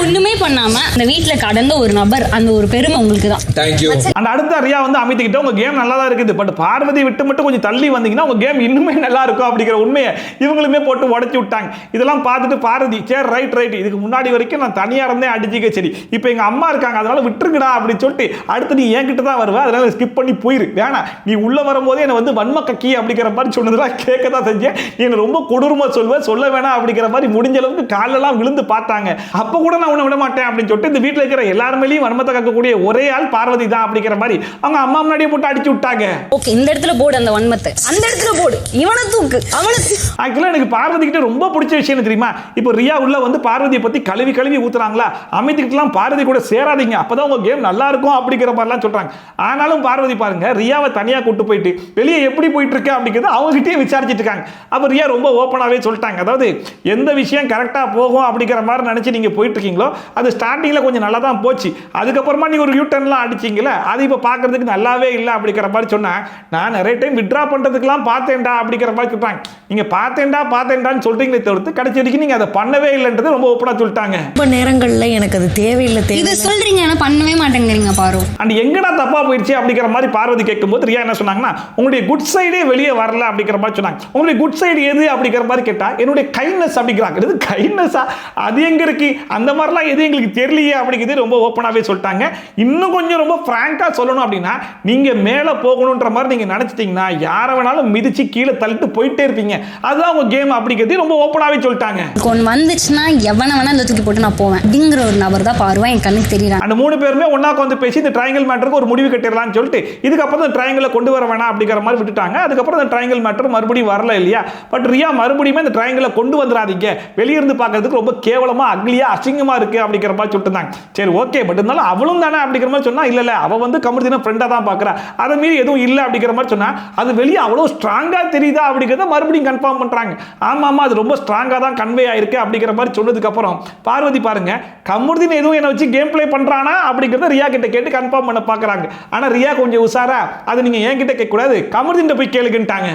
ஒண்ணுமே பண்ணாம அந்த வீட்டுல கடந்த ஒரு நபர், அந்த ஒரு பெருமை உங்களுக்கு தான். தேங்க்யூ. அந்த அடுத்த ரியா வந்து அமைத்துக்கிட்ட உங்க கேம் நல்லா தான் இருக்குது, பட் பார்வதி விட்டு மட்டும் கொஞ்சம் தள்ளி வந்தீங்கன்னா உங்க கேம் இன்னுமே நல்லா இருக்கும் அப்படிங்கிற உண்மையை இவங்களுமே போட்டு உடைச்சு விட்டாங்க. இதெல்லாம் பார்த்துட்டு பார்வதி சரி ரைட் இதுக்கு முன்னாடி வரைக்கும் நான் தனியா இருந்தே அடிச்சுக்க, சரி இப்போ எங்க அம்மா இருக்காங்க அதனால விட்டுருங்கடா அப்படின்னு சொல்லிட்டு அடுத்து நீ என்கிட்ட தான் வருவ அதனால ஸ்கிப் பண்ணி போயிரு, வேணாம் நீ உள்ள வரும்போதே என்ன வந்து வன்ம கக்கி அப்படிங்கிற மாதிரி சொன்னதெல்லாம் கேட்க தான் செஞ்சேன், நீ என்ன ரொம்ப கொடூரமா சொல்ல வேணாம் அப்படிங்கிற மாதிரி முடிஞ்ச அளவுக்கு காலெல்லாம் விழுந்து பார்த்தாங்க. அப்ப கூட நான் உன்னை விட மாட்டேன் அப்படின்னு சொல்லிட்டு இந்த வீட்டில் இருக்கிற எல்லாருமேலையும் வன்மத்தை கக்கக்கூடிய ஒரே ஆள் பார்வதி தான் அப்படிங்கிற மாதிரி அவங்க அம்மா முன்னாடியே போட்டு அடிச்சு விட்டாங்க. ஓகே இந்த இடத்துல போடு அந்த வன்மத்தை, அந்த இடத்துல போடு, இவனை தூக்கு அவனை. ஆக்சுவலா எனக்கு பார்வதி கிட்ட ரொம்ப பிடிச்ச விஷயம் தெரியுமா, இப்போ ரியா உள்ள வந்து பார்வதியை பத்தி கழுவி ஊத்துறாங்களா, அமைதிக்கிட்டலாம் பார்வதி கூட சேராதீங்க அப்பதான் உங்க கேம் நல்லா இருக்கும் அப்படிங்கிற மாதிரிலாம் சொல்றாங்க. ஆனாலும் பார்வதி பாருங்க ரியாவை தனியா கூட்டு போயிட்டு வெளியே எப்படி போயிட்டு இருக்கு அப்படிங்கிறது அவங்க கிட்டே விசாரிச்சுட்டு இருக்காங்க. அப்ப ரியா ரொம்ப ஓப்பனாவே சொல்லிட்டாங்க, அதாவது எந்த விஷயம் கரெக்டா போகும் அப்படிங்கிற மாதிரி நினைச்சு நீங்க போயிட்டு இருக்கீங்க இருக்கீங்களோ அது ஸ்டார்டிங்கில் கொஞ்சம் நல்லா தான் போச்சு. அதுக்கப்புறமா நீங்கள் ஒரு யூட்டர்ன்லாம் அடிச்சிங்களே அது இப்போ பார்க்கறதுக்கு நல்லாவே இல்லை அப்படிங்கிற மாதிரி சொன்னேன். நான் நிறைய டைம் விட்ரா பண்ணுறதுக்குலாம் பார்த்தேன்டா அப்படிங்கிற மாதிரி சொல்கிறாங்க. நீங்கள் பார்த்தேன்டான்னு சொல்கிறீங்களே தவிர்த்து கடைசி வரைக்கும் நீங்கள் அதை பண்ணவே இல்லைன்றது ரொம்ப ஓப்பனாக சொல்லிட்டாங்க. ரொம்ப நேரங்களில் எனக்கு அது தேவையில்லை இது சொல்றீங்க ஆனா பண்ணவே மாட்டேங்கிறீங்க பாரு. அண்ட் எங்கடா தப்பா போயிடுச்சு அப்படிங்கிற மாதிரி பார்வதி கேட்கும்போது ரியா என்ன சொன்னாங்கன்னா உங்களுடைய குட் சைடே வெளியே வரல அப்படிங்கிற மாதிரி சொன்னாங்க. உங்களுடைய குட் சைடு எது அப்படிங்கிற மாதிரி கேட்டா என்னுடைய கைண்ட்னஸ் அப்படிங்கிறாங்க. இது கைண்ட்னஸா அது எங்க இருக்கு அந்த மாதிரிலாம் எது எங்களுக்கு தெரியலையே அப்படிங்கிறது ரொம்ப ஓப்பனாகவே சொல்லிட்டாங்க. இன்னும் கொஞ்சம் ரொம்ப ஃப்ராங்கா சொல்லணும் அப்படின்னா நீங்க மேலே போகணுன்ற மாதிரி நீங்க நினைச்சிட்டீங்கன்னா யாரை வேணாலும் மிதிச்சு கீழே தள்ளிட்டு போயிட்டே இருப்பீங்க. அதுதான் உங்க கேம் அப்படிங்கிறது ரொம்ப ஓப்பனாகவே சொல்லிட்டாங்க. ஒன்று வந்துச்சுன்னா எவனை வேணா இந்த தூக்கி போட்டு நான் போவேன் அப்படிங்கிற ஒரு நபர் தான் பாருவா என் கண்ணுக்கு தெரியறாங்க. அந்த 3 பேருமே ஒண்ணா வந்து பேசி இந்த ட்ரையாங்கிள் மேட்டருக்கு ஒரு முடிவு கட்டிடலாம்னு சொல்லிட்டு இதுக்கப்புறம் இந்த ட்ரையாங்கிளை கொண்டு வர வேணாம் அப்படிங்கிற மாதிரி விட்டுட்டாங்க. அதுக்கப்புறம் இந்த ட்ரையாங்கிள் மேட்டர் மறுபடியும் வரல இல்லையா. பட் ரியா மறுபடியும் இந்த ட்ரையாங்கிளை கொண்டு வந்துடாதீங்க, வெளியிருந்து பார்க்கறதுக்கு ரொம்ப கேவலமா அக்லியா அசிங்கமா இருக்கு அப்படிங்கிற மாதிரி சொல்லிட்டு சரி ஓகே பட் இருந்தாலும் அவளும் தானே அப்படிங்கிற மாதிரி சொன்னா இல்ல அவ வந்து கமருதீனை ஃப்ரெண்டா தான் பார்க்கறா, அதை மீறி எதுவும் இல்லை அப்படிங்கிற மாதிரி சொன்னா அது வெளியே அவ்வளோ ஸ்ட்ராங்கா தெரியுதா அப்படிங்கிறத மறுபடியும் கன்ஃபார்ம் பண்றாங்க. ஆமா அது ரொம்ப ஸ்ட்ராங்கா தான் கன்வே ஆயிருக்கு அப்படிங்கிற மாதிரி சொன்னதுக்கு அப்புறம் பார்வதி பாருங்க கமருதீன் எதுவும் என்ன வச்சு கேம் பிளே பண்றானா அப்படிங்கறத ரியா கிட்ட கேட்டு கன்ஃபார்ம் பண்ண பாக்குறாங்க. ஆனா ரியா கொஞ்சம் உசாரா அது நீங்க என் கிட்ட கேட்க கூடாது கமருதீன் போய் கேளுங்கன்ட்டாங்க.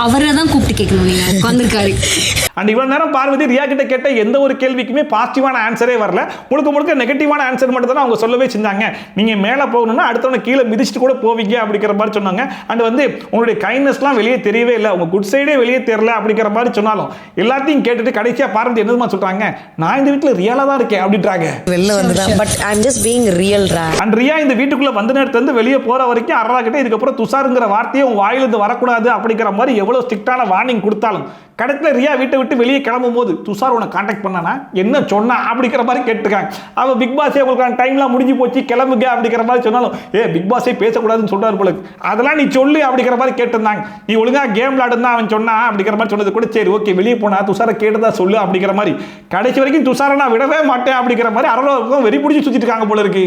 அவரை தான் கூப்பிட்டு கேட்கணும் நீங்க உட்கார்ந்திருக்காரு. அண்ட் இவ்வளவு நேரம் பார்வதி ரியா கிட்ட கேட்ட எந்த ஒரு கேள்விக்குமே பாசிட்டிவான ஆன்சரே வரல, முழுக்க நெகட்டிவான ஆன்சர் மட்டும் தான் அவங்க சொல்லவே செஞ்சாங்க. நீங்க மேல போகணும்னா அடுத்தவன கீழே மிதிச்சிட்டு கூட போவீங்க அப்படிங்கிற மாதிரி சொன்னாங்க. அண்ட் வந்து உங்களுடைய கைண்ட்னஸ்லாம் வெளியே தெரியவே இல்லை, உங்க குட் சைடே வெளியே தெரியல அப்படிங்கிற மாதிரி சொன்னாலும் எல்லாத்தையும் கேட்டுட்டு கடைசியா பார்வதி என்னதுமா சொல்றாங்க நான் இந்த வீட்டுல ரியாலா தான் இருக்கேன் அப்படின்றாங்க. வெளில வந்துதான் but I am just being real raw. And Riya இந்த வீட்டுக்குள்ள வந்த நேரத்துல இருந்து வெளியே போற வரைக்கும் அர்ரா கிட்ட இதுக்கப்புறம் துஷாருங்கிற வார்த்தையை உன் வாயிலிருந்து வரக்கூடாது அப்படிங்கிற மாதிரி எவ்வளவு ஸ்ட்ரிக்டான வார்னிங் கொடுத்தாலும் கடைசியில் ரியா வீட்டை விட்டு வெளியே கிளம்பும் போது துஷார் உன்னை கான்டாக்ட் பண்ணானா என்ன சொன்னா அப்படிங்கிற மாதிரி கேட்டுருக்காங்க. அவன் பிக் பாஸே உங்களுக்கான டைம்லாம் முடிஞ்சு போச்சு கிளம்புங்க அப்படிங்கிற மாதிரி சொன்னாலும் பிக் பாஸே பேசக்கூடாதுன்னு சொல்றாரு போல அதெல்லாம் நீ சொல்லு அப்படிங்கிற மாதிரி கேட்டிருந்தாங்க. நீ ஒழுங்கா கேம் விளையாடுனா அவன் சொன்னா அப்படிங்கிற மாதிரி சொன்னது கூட சரி ஓகே வெளியே போனா துஷாரை கேட்டுதான் சொல்லு அப்படிங்கிற மாதிரி கடைசி வரைக்கும் துஷாரை நான் விடவே மாட்டேன் அப்படிங்கிற மாதிரி அறவருக்கும் வெறி பிடிச்சி சுத்திட்டு இருக்காங்க போல இருக்கு.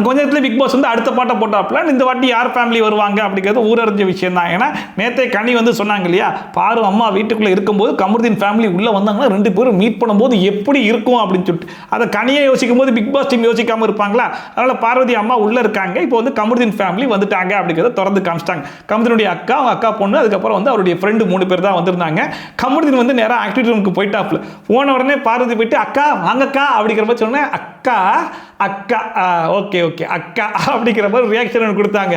கொஞ்ச நேரத்துல பிக் பாஸ் வந்து அடுத்த பாட்டை போட்டாப்ல இந்த வாட்டி யார் ஃபேமிலி வருவாங்க அப்படிங்கிறது ஊரறிஞ்ச விஷயம் தான். ஏன்னா நேத்தே கனி வந்து சொன்னாங்க இல்லையா பாரு அம்மா வீட்டுக்குள்ள இருக்கும்போது கமருதீன் ஃபேமிலி உள்ள வந்தாங்கன்னா 2 பேரும் மீட் பண்ணும்போது எப்படி இருக்கும் அப்படின்னு சொல்லிட்டு அதை கனியை யோசிக்கும் போது பிக் பாஸ் டீம் யோசிக்காம இருப்பாங்களா. அதனால பார்வதி அம்மா உள்ள இருக்காங்க, இப்போ வந்து கமருதீன் ஃபேமிலி வந்துட்டாங்க அப்படிங்கிறத திறந்து காமிச்சிட்டாங்க. கமருதீனுடைய அக்கா அவங்க அக்கா பொண்ணு அதுக்கப்புறம் வந்து அவருடைய ஃப்ரெண்டு 3 பேர் தான் வந்திருந்தாங்க. கமருதீன் வந்து நேராக ஆக்டிவிட்டி ரூமுக்கு போயிட்டாப்ல. போன உடனே பார்வதி போயிட்டு அக்கா வாங்கக்கா அப்படிங்கிற மாதிரி சொன்னேன். அக்கா அக்கா ஓகே ஓகே அக்கா அப்படிங்கிற மாதிரி ரியாக்ஷன் கொடுத்தாங்க.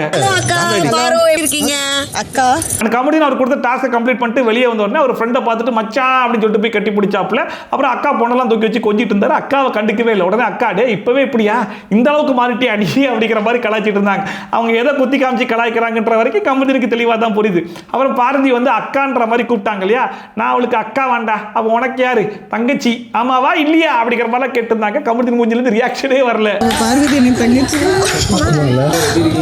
அக்கா கமருதீன் அவர் கொடுத்த டாஸ்க்கை கம்ப்ளீட் பண்ணிட்டு வெளியே வந்த உடனே ஒரு ஃப்ரெண்டை பார்த்துட்டு மச்சான் அப்படின்னு சொல்லிட்டு போய் கட்டி பிடிச்சாப்புல. அப்புறம் அக்கா பொண்ணெல்லாம் தூக்கி வச்சு கொஞ்சிட்டு இருந்தாரு. அக்காவை கண்டுக்கவே இல்லை. உடனே அக்கா டே இப்பவே இப்படியா இந்த அளவுக்கு மாறிட்டே அடி அப்படிங்கிற மாதிரி கலாய்ச்சிட்டு இருந்தாங்க. அவங்க எதை குத்தி காமிச்சு கலாய்க்கிறாங்கன்ற வரைக்கும் கமருதீனுக்கு தெளிவாக தான் புரியுது. அப்புறம் பார்வதி வந்து அக்கான்ற மாதிரி கூப்பிட்டாங்க இல்லையா. நான் அவளுக்கு அக்கா வேண்டா அவ உனக்கு யாரு தங்கச்சி ஆமாவா இல்லையா அப்படிங்கிற மாதிரி கேட்டிருந்தாங்க. கமருதீன் மூஞ்சில இருந்து ரியாக்ஷனே வரல. பார்வதி நீ தங்கச்சி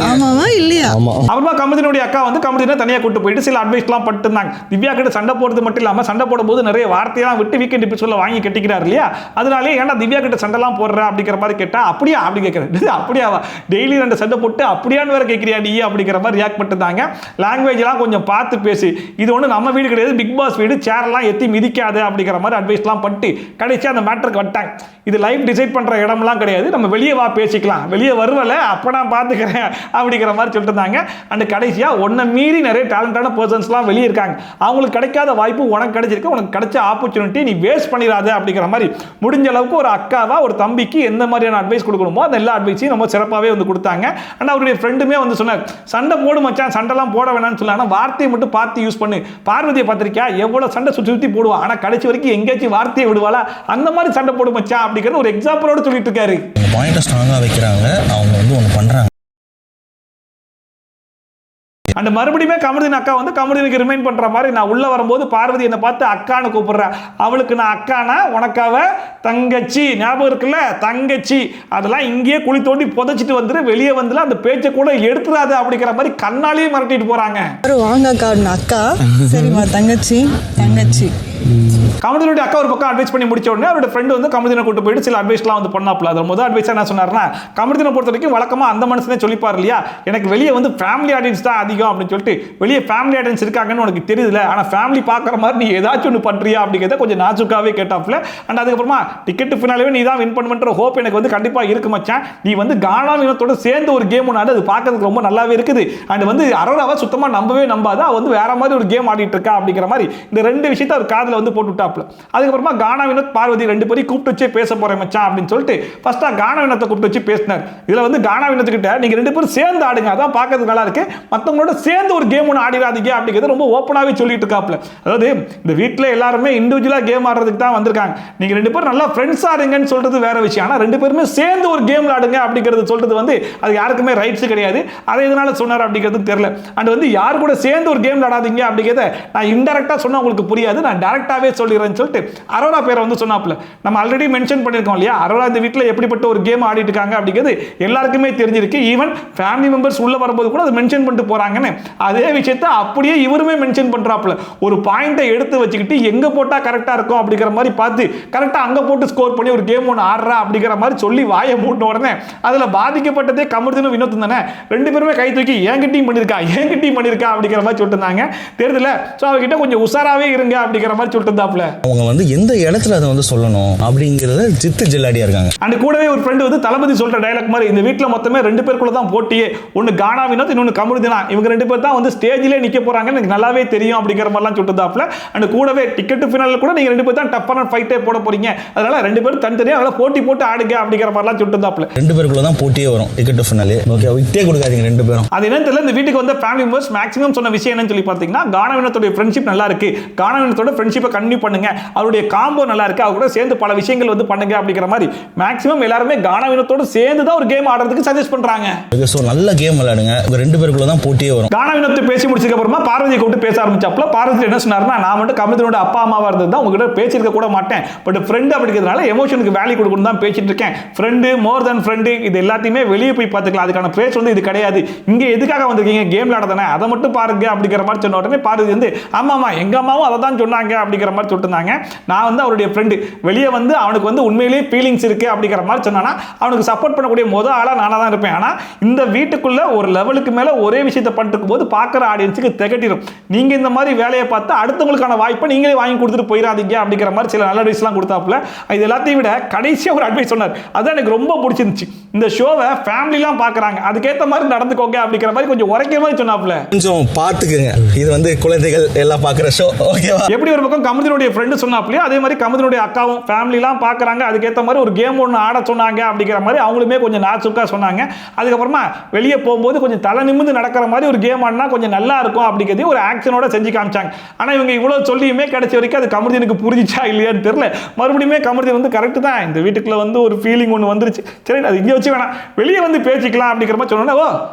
ஆமாவா இல்லையா. அப்புறமா கமருதீனுடைய அக்கா வந்து கமருதீனை தனியாக கூட்டு போயிட்டு சில அட்வைஸ்லாம் பண்ணிட்டு இருந்தாங்க. திவ்யா கிட்ட சண்டை போடுறது மட்டும் இல்லாமல் சண்டை போடும்போது நிறைய வார்த்தையெல்லாம் விட்டு வீக்கெண்ட் எபிசோட்ல வாங்கி கட்டிக்கிறார் இல்லையா. அதனாலே ஏன்னா திவ்யா கிட்ட சண்டைலாம் போடுற அப்படிங்கிற மாதிரி கேட்டா அப்படியா அப்படி கேட்கறது அப்படியாவா டெய்லி 2 சண்டை போட்டு அப்படியான்னு வேற கேட்கிறியா நீ அப்படிங்கிற மாதிரி ரியாக்ட் பண்ணிருந்தாங்க. லாங்குவேஜ்லாம் கொஞ்சம் பார்த்து பேசி இது ஒன்று நம்ம வீடு கிடையாது பிக் பாஸ் வீடு சேர்லாம் எத்தி மிதிக்காது அப்படிங்கிற மாதிரி அட்வைஸ்லாம் பண்ணிட்டு கடைசியாக அந்த மேட்டருக்கு வட்டாங்க. இது லைஃப் டிசைட் பண்ற இடம்லாம் கிடையாது, நம்ம வெளியே வா பேசிக்கலாம், வெளியே வருவல அப்போ நான் பார்த்துக்கிறேன் அப்படிங்கிற மாதிரி சொல்லிட்டு இருந்தாங்க. அண்ட் கடைசியாக உன்னை மீறி நிறைய டேலண்டான பர்சன்ஸ்லாம் வெளியே இருக்காங்க, அவங்களுக்கு கிடைக்காத வாய்ப்பு உனக்கு கிடைச்சிருக்கு, உனக்கு கிடைச்ச ஆப்பர்ச்சுனிட்டி நீ வேஸ்ட் பண்ணிடாத அப்படிங்கிற மாதிரி முடிஞ்ச அளவுக்கு ஒரு அக்காவா ஒரு தம்பிக்கு எந்த மாதிரியான அட்வைஸ் கொடுக்கணுமோ அந்த எல்லா அட்வைஸையும் நம்ம சிறப்பாகவே வந்து கொடுத்தாங்க. அண்ட் அவருடைய ஃப்ரெண்டுமே வந்து சொன்னார் சண்டை போடு மச்சான் சண்டைலாம் போட வேணாம்னு சொல்லலாம், வார்த்தையை மட்டும் பார்த்து யூஸ் பண்ணு. பார்வதியை பார்த்திருக்கியா எவ்வளவு சண்டை சுற்றி சுற்றி போடுவா, ஆனால் கடைசி வரைக்கும் எங்கேயாச்சும் வார்த்தையை விடுவாளா அந்த மாதிரி சண்டை போடு மச்சான் அப்படிங்கிற ஒரு எக்ஸாம்பிளோட சொல்லிட்டு இருக்காரு. பாயிண்ட்டை ஸ்ட்ராங்காக வைக்கிறாங்க, அவங்க வந்து ஒன்று பண்ணுறாங்க. அந்த மறுபடியுமே கமருதீன் அக்கா வந்து கமருதீனுக்கு ரிமைண்ட் பண்ற மாதிரி நான் உள்ள வரும்போது பார்வதி என்னை பார்த்து அக்கான்னு கூப்பிடுறா, அவளுக்கு நான் அக்கானா உனக்காவ தங்கச்சி ஞாபகம் இருக்குல்ல தங்கச்சி, அதெல்லாம் இங்கேயே குழி தோண்டி புதைச்சிட்டு வந்துரு, வெளியே வந்துல அந்த பேச்சை கூட எடுத்துறாது அப்படிங்கிற மாதிரி கண்ணாலேயே மிரட்டிட்டு போறாங்க. வாங்க அக்கா அக்கா சரிம்மா தங்கச்சி தங்கச்சி கமருதீனுடைய அக்கா ஒரு பக்கம் அட்வைஸ் பண்ணி முடிச்ச உடனே அவரோட ஃப்ரெண்ட் வந்து கமருதீனை கூட்டு போயிட்டு சில அட்வைஸ்லாம் வந்து பண்ணாப்ல. அது முதல் அட்வைஸ் என்ன சொன்னார்னா, கமருதீனை பொறுத்த வரைக்கும் வழக்கமா அந்த மனுஷனே சொல்லிப்பார் இல்லையா, எனக்கு வெளியே வந்து ஃபேமிலி ஆடியன்ஸ் தான் அதிகம் அப்படின்னு சொல்லிட்டு, வெளியே ஃபேமிலி ஆடியன்ஸ் இருக்காங்கன்னு உனக்கு தெரியுதுல, ஆனால் ஃபேமிலி பார்க்குற மாதிரி நீ ஏதாச்சும் ஒன்று பண்றியா அப்படிங்கிறத கொஞ்சம் நாச்சுக்காவே கேட்டாப்ல. அண்ட் அதுக்கப்புறமா டிக்கெட் ஃபினாலே நீ தான் வின் பண்ணுன்ற ஹோப் எனக்கு வந்து கண்டிப்பாக இருக்கு மச்சான். நீ வந்து கானா வினோத்தோட சேர்ந்து ஒரு கேம் ஒன்று அது பார்க்கறதுக்கு ரொம்ப நல்லாவே இருக்குது. அண்ட் வந்து அரோராவை சுத்தமாக நம்பாத, அவ வந்து வேற மாதிரி ஒரு கேம் ஆடிட்டு இருக்கா அப்படிங்கிற மாதிரி இந்த ரெண்டு விஷயத்தை அவர் காதில் வந்து போட்டு விட்டாப்ல. அதுக்கப்புறமா கானா வினோத் பார்வதி ரெண்டு பேரும் கூப்பிட்டு வச்சே பேச போறேன் மச்சான் அப்படின்னு சொல்லிட்டு ஃபர்ஸ்டா கானா வினோத்தை கூப்பிட்டு வச்சு பேசினார். இதுல வந்து கானா வினோத்துக்கிட்ட நீங்க ரெண்டு பேரும் சேர்ந்து ஆடுங்க, அதான் பார்க்கறதுக்கு நல்லா இருக்கு, மற்றவங்களோட சேர்ந்து ஒரு கேம் ஒன்று ஆடிடாதீங்க அப்படிங்கிறது ரொம்ப ஓப்பனாகவே சொல்லிட்டு இருக்காப்ல. அதாவது இந்த வீட்டில் எல்லாருமே இண்டிவிஜுவலா கேம் ஆடுறதுக்கு தான் வந்திருக்காங்க, நீங்க ரெண்டு பேரும் நல்லா ஃப்ரெண்ட்ஸ் ஆடுங்கன்னு சொல்றது வேற விஷயம், ஆனால் ரெண்டு பேருமே சேர்ந்து ஒரு கேம் ஆடுங்க அப்படிங்கிறது சொல்றது வந்து அது யாருக்குமே ரைட்ஸ் கிடையாது. அதை எதனால சொன்னார் அப்படிங்கிறது தெரியல. அண்ட் வந்து யார் கூட சேர்ந்து ஒரு கேம் ஆடாதீங்க அப்படிங்கிறத நான் இன்டெரக்டா சொன்னா உங்களுக்கு புரியாது, நான் டைரக்டாவே சொல்லிடுறேன்னு சொல்லிட்டு அரோரா பேரை வந்து சொன்னாப்ல. நம்ம ஆல்ரெடி மென்ஷன் பண்ணியிருக்கோம் இல்லையா, அரோரா இந்த வீட்டில் எப்படிப்பட்ட ஒரு கேம் ஆடிட்டு இருக்காங்க அப்படிங்கிறது எல்லாருக்குமே தெரிஞ்சிருக்கு. ஈவன் ஃபேமிலி மெம்பர்ஸ் உள்ள வரும்போது கூட அதை மென்ஷன் பண்ணிட்டு போறாங்கன்னு அதே விஷயத்தை அப்படியே இவருமே மென்ஷன் பண்றாப்ல. ஒரு பாயிண்டை எடுத்து வச்சுக்கிட்டு எங்க போட்டா கரெக்டா இருக்கும் அப்படிங்கிற மாதிரி பார்த்து கரெக்டா அங்க போட்டு ஸ்கோர் பண்ணி ஒரு கேம் ஒன்று ஆடுறா அப்படிங்கிற மாதிரி சொல்லி வாயை மூட்டின உடனே அதுல பாதிக்கப்பட்டதே கமருதீனும் வினோத்தும் தானே. ரெண்டு பேருமே கை தூக்கி ஏங்கிட்டையும் பண்ணிருக்கா அப்படிங்கிற மாதிரி சொல்லிட்டு இருந்தாங்க. தெரியுதுல, சோ அவகிட்ட கொஞ்சம் உசாராவே இருங்க அப்படிங்கிற மாதிரி சொல்லிட்டு இருந்தாப்ல. அவங்க வந்து எந்த இடத்துல அதை வந்து சொல்லணும் அப்படிங்கறத ஜித்து ஜெல்லாடியா இருக்காங்க. அண்ட் கூடவே ஒரு ஃப்ரெண்ட் வந்து தளபதி சொல்ற டயலாக் மாதிரி இந்த வீட்ல மொத்தமே ரெண்டு பேருக்குள்ள தான் போட்டியே, ஒன்னு கானா வினோத் இன்னொன்னு கமருதீனா, இவங்க ரெண்டு பேர் தான் வந்து ஸ்டேஜ்லயே நிக்க போறாங்கன்னு எனக்கு நல்லாவே தெரியும் அப்படிங்கிற மாதிரிலாம் சொல்லிட்டு இருந்தாப்ல. அண்ட் கூடவே டிக்கெட் ஃபினால கூட நீங்க ரெண்டு பேர் தான் டஃப்பான ஃபைட்டே போட போறீங்க, அதனால ரெண்டு பேரும் தனித்தனியா அதனால போட்டி போட்டு ஆடுங்க அப்படிங்கிற மாதிரிலாம் சொல்லிட்டு இருந்தாப்ல. ரெண்டு பேருக்குள்ள தான் போட்டியே வரும் டிக்கெட் ஃபினாலே. ஓகே, விட்டே கொடுக்காதீங்க ரெண்டு பேரும். அது என்னன்னு தெரியல, இந்த வீட்டுக்கு வந்த ஃபேமிலி மெம்பர்ஸ் மேக்ஸிமம் சொன்ன விஷயம் என்னன்னு சொல்லி பார்த்தீங்கன்னா, கானா வினோத்தோட ஃப்ரெண்ட்ஷிப் நல்லா இருக்கு, கானா வினோத்தோட ஃப்ரெண்ட்ஷிப்பை கண்டினியூ பண்ணுங்க, அவருடைய காம்போ நல்லா இருக்கு, அவர் கூட சேர்ந்து பல விஷயங்கள் வந்து பண்ணுங்க அப்படிங்கிற மாதிரி மேக்ஸிமம் எல்லாருமே கானா வினோத்தோட சேர்ந்து தான் ஒரு கேம் ஆடுறதுக்கு சஜஸ்ட் பண்றாங்க. சோ நல்ல கேம் விளையாடுங்க, ரெண்டு பேருக்குள்ள தான் போட்டியே வரும். கானா வினோத் பேசி முடிச்சதுக்கு அப்புறமா பார்வதியை கூப்பிட்டு பேச ஆரம்பிச்சாப்ல. பார்வதி என்ன சொன்னாருன்னா, நான் மட்டும் கமருதீனோட அப்பா அம்மாவா இருந்தது உங்ககிட்ட பேசியிருக்க கூட மாட்டேன், பட் ஃப்ரெண்ட் அப்படிங்கிறதுனால எமோஷனுக்கு வேல்யூ கொடுக்கணும் தான் பேசிட்டு இருக்கேன். ஃப்ரெண்டு மோர் தென் ஃப்ரெண்டு, இது எல்லாத்தையுமே வெளியே போய் பார்த்துக்கலாம், அதுக்கான பேச்சு வந்து இது கிடையாது, இங்க எதுக்காக வந்திருக்கீங்க கேம் விளையாடுதானே அதை மட்டும் பாருங்க அப்படிங்கிற மாதிரி சொன்ன உடனே பார்வதி வந்து ஆமாமா எங்க அம்மாவும் அதை தான் சொன்னாங்க அப்படிங்கிற மாதிரி சொல்லிட்டு இருந்தாங்க. நான் வந்து அவருடைய ஃப்ரெண்டு, வெளியே வந்து அவனுக்கு வந்து உண்மையிலேயே ஃபீலிங்ஸ் இருக்கு அப்படிங்கிற மாதிரி சொன்னானா அவனுக்கு சப்போர்ட் பண்ணக்கூடிய முதல் ஆளா நானா தான் இருப்பேன். ஆனா இந்த வீட்டுக்குள்ள ஒரு லெவலுக்கு மேல ஒரே விஷயத்தை பண்ணிட்டு போது பார்க்குற ஆடியன்ஸுக்கு திகட்டிடும். நீங்க இந்த மாதிரி வேலையை பார்த்து அடுத்தவங்களுக்கான வாய்ப்பை நீங்களே வாங்கி கொடுத்துட்டு போயிடாதீங்க அப்படிங்கிற மாதிரி சில நல்ல அட்வைஸ்லாம் கொடுத்தாப்புல. இது எல்லாத்தையும் விட கடைசியாக ஒரு அட்வைஸ் சொன்னார், அதுதான் எனக்கு ரொம்ப பிடிச்சிருந்துச்சு. இந்த ஷோவை ஃபேமிலிலாம் பார்க்குறாங்க, அதுக்கேற்ற மாதிரி நடந்துக்கோங்க அப்படிங்கிற மாதிரி கொஞ்சம் உரைக்கிற மாதிரி சொன்னாப்புல. கொஞ்சம் பார்த்துக்குங்க, இது வந்து குழந்தைகள் எல்லாம் பார்க்குற ஷோ. ஓகேவா? எப்படி ஒரு பக்கம் கமருதீனுடைய ஃப்ரெண்டு சொன்னாப்லையோ அதே மாதிரி கமருதீனுடைய அக்காவும் ஃபேமிலிலாம் பார்க்குறாங்க, அதுக்கேற்ற மாதிரி ஒரு கேம் ஒன்று ஆட சொன்னாங்க அப்படிங்கிற மாதிரி அவங்களுமே கொஞ்சம் நாச்சுக்கா சொன்னாங்க. அதுக்கப்புறமா வெளியே போகும்போது கொஞ்சம் தலை நிமிந்து நடக்கிற மாதிரி ஒரு கேம் ஆடினா கொஞ்சம் நல்லா இருக்கும் அப்படிங்கிறதையும் ஒரு ஆக்ஷனோட செஞ்சு காமிச்சாங்க. ஆனால் இவங்க இவ்வளோ சொல்லியுமே கடைசி வரைக்கும் அது கமருதீனுக்கு புரிஞ்சிச்சா இல்லையான்னு தெரியல. மறுபடியுமே கமருதீன் வந்து கரெக்டு தான், இந்த வீட்டுக்குள்ள வந்து ஒரு ஃபீலிங் ஒன்று வந்துருச்சு, சரி அது இங்கே வச்சு வேணாம் வெளியே வந்து பேசிக்கலாம் அப்படிங்கிற மாதிரி சொன்னோன்னே, ஓ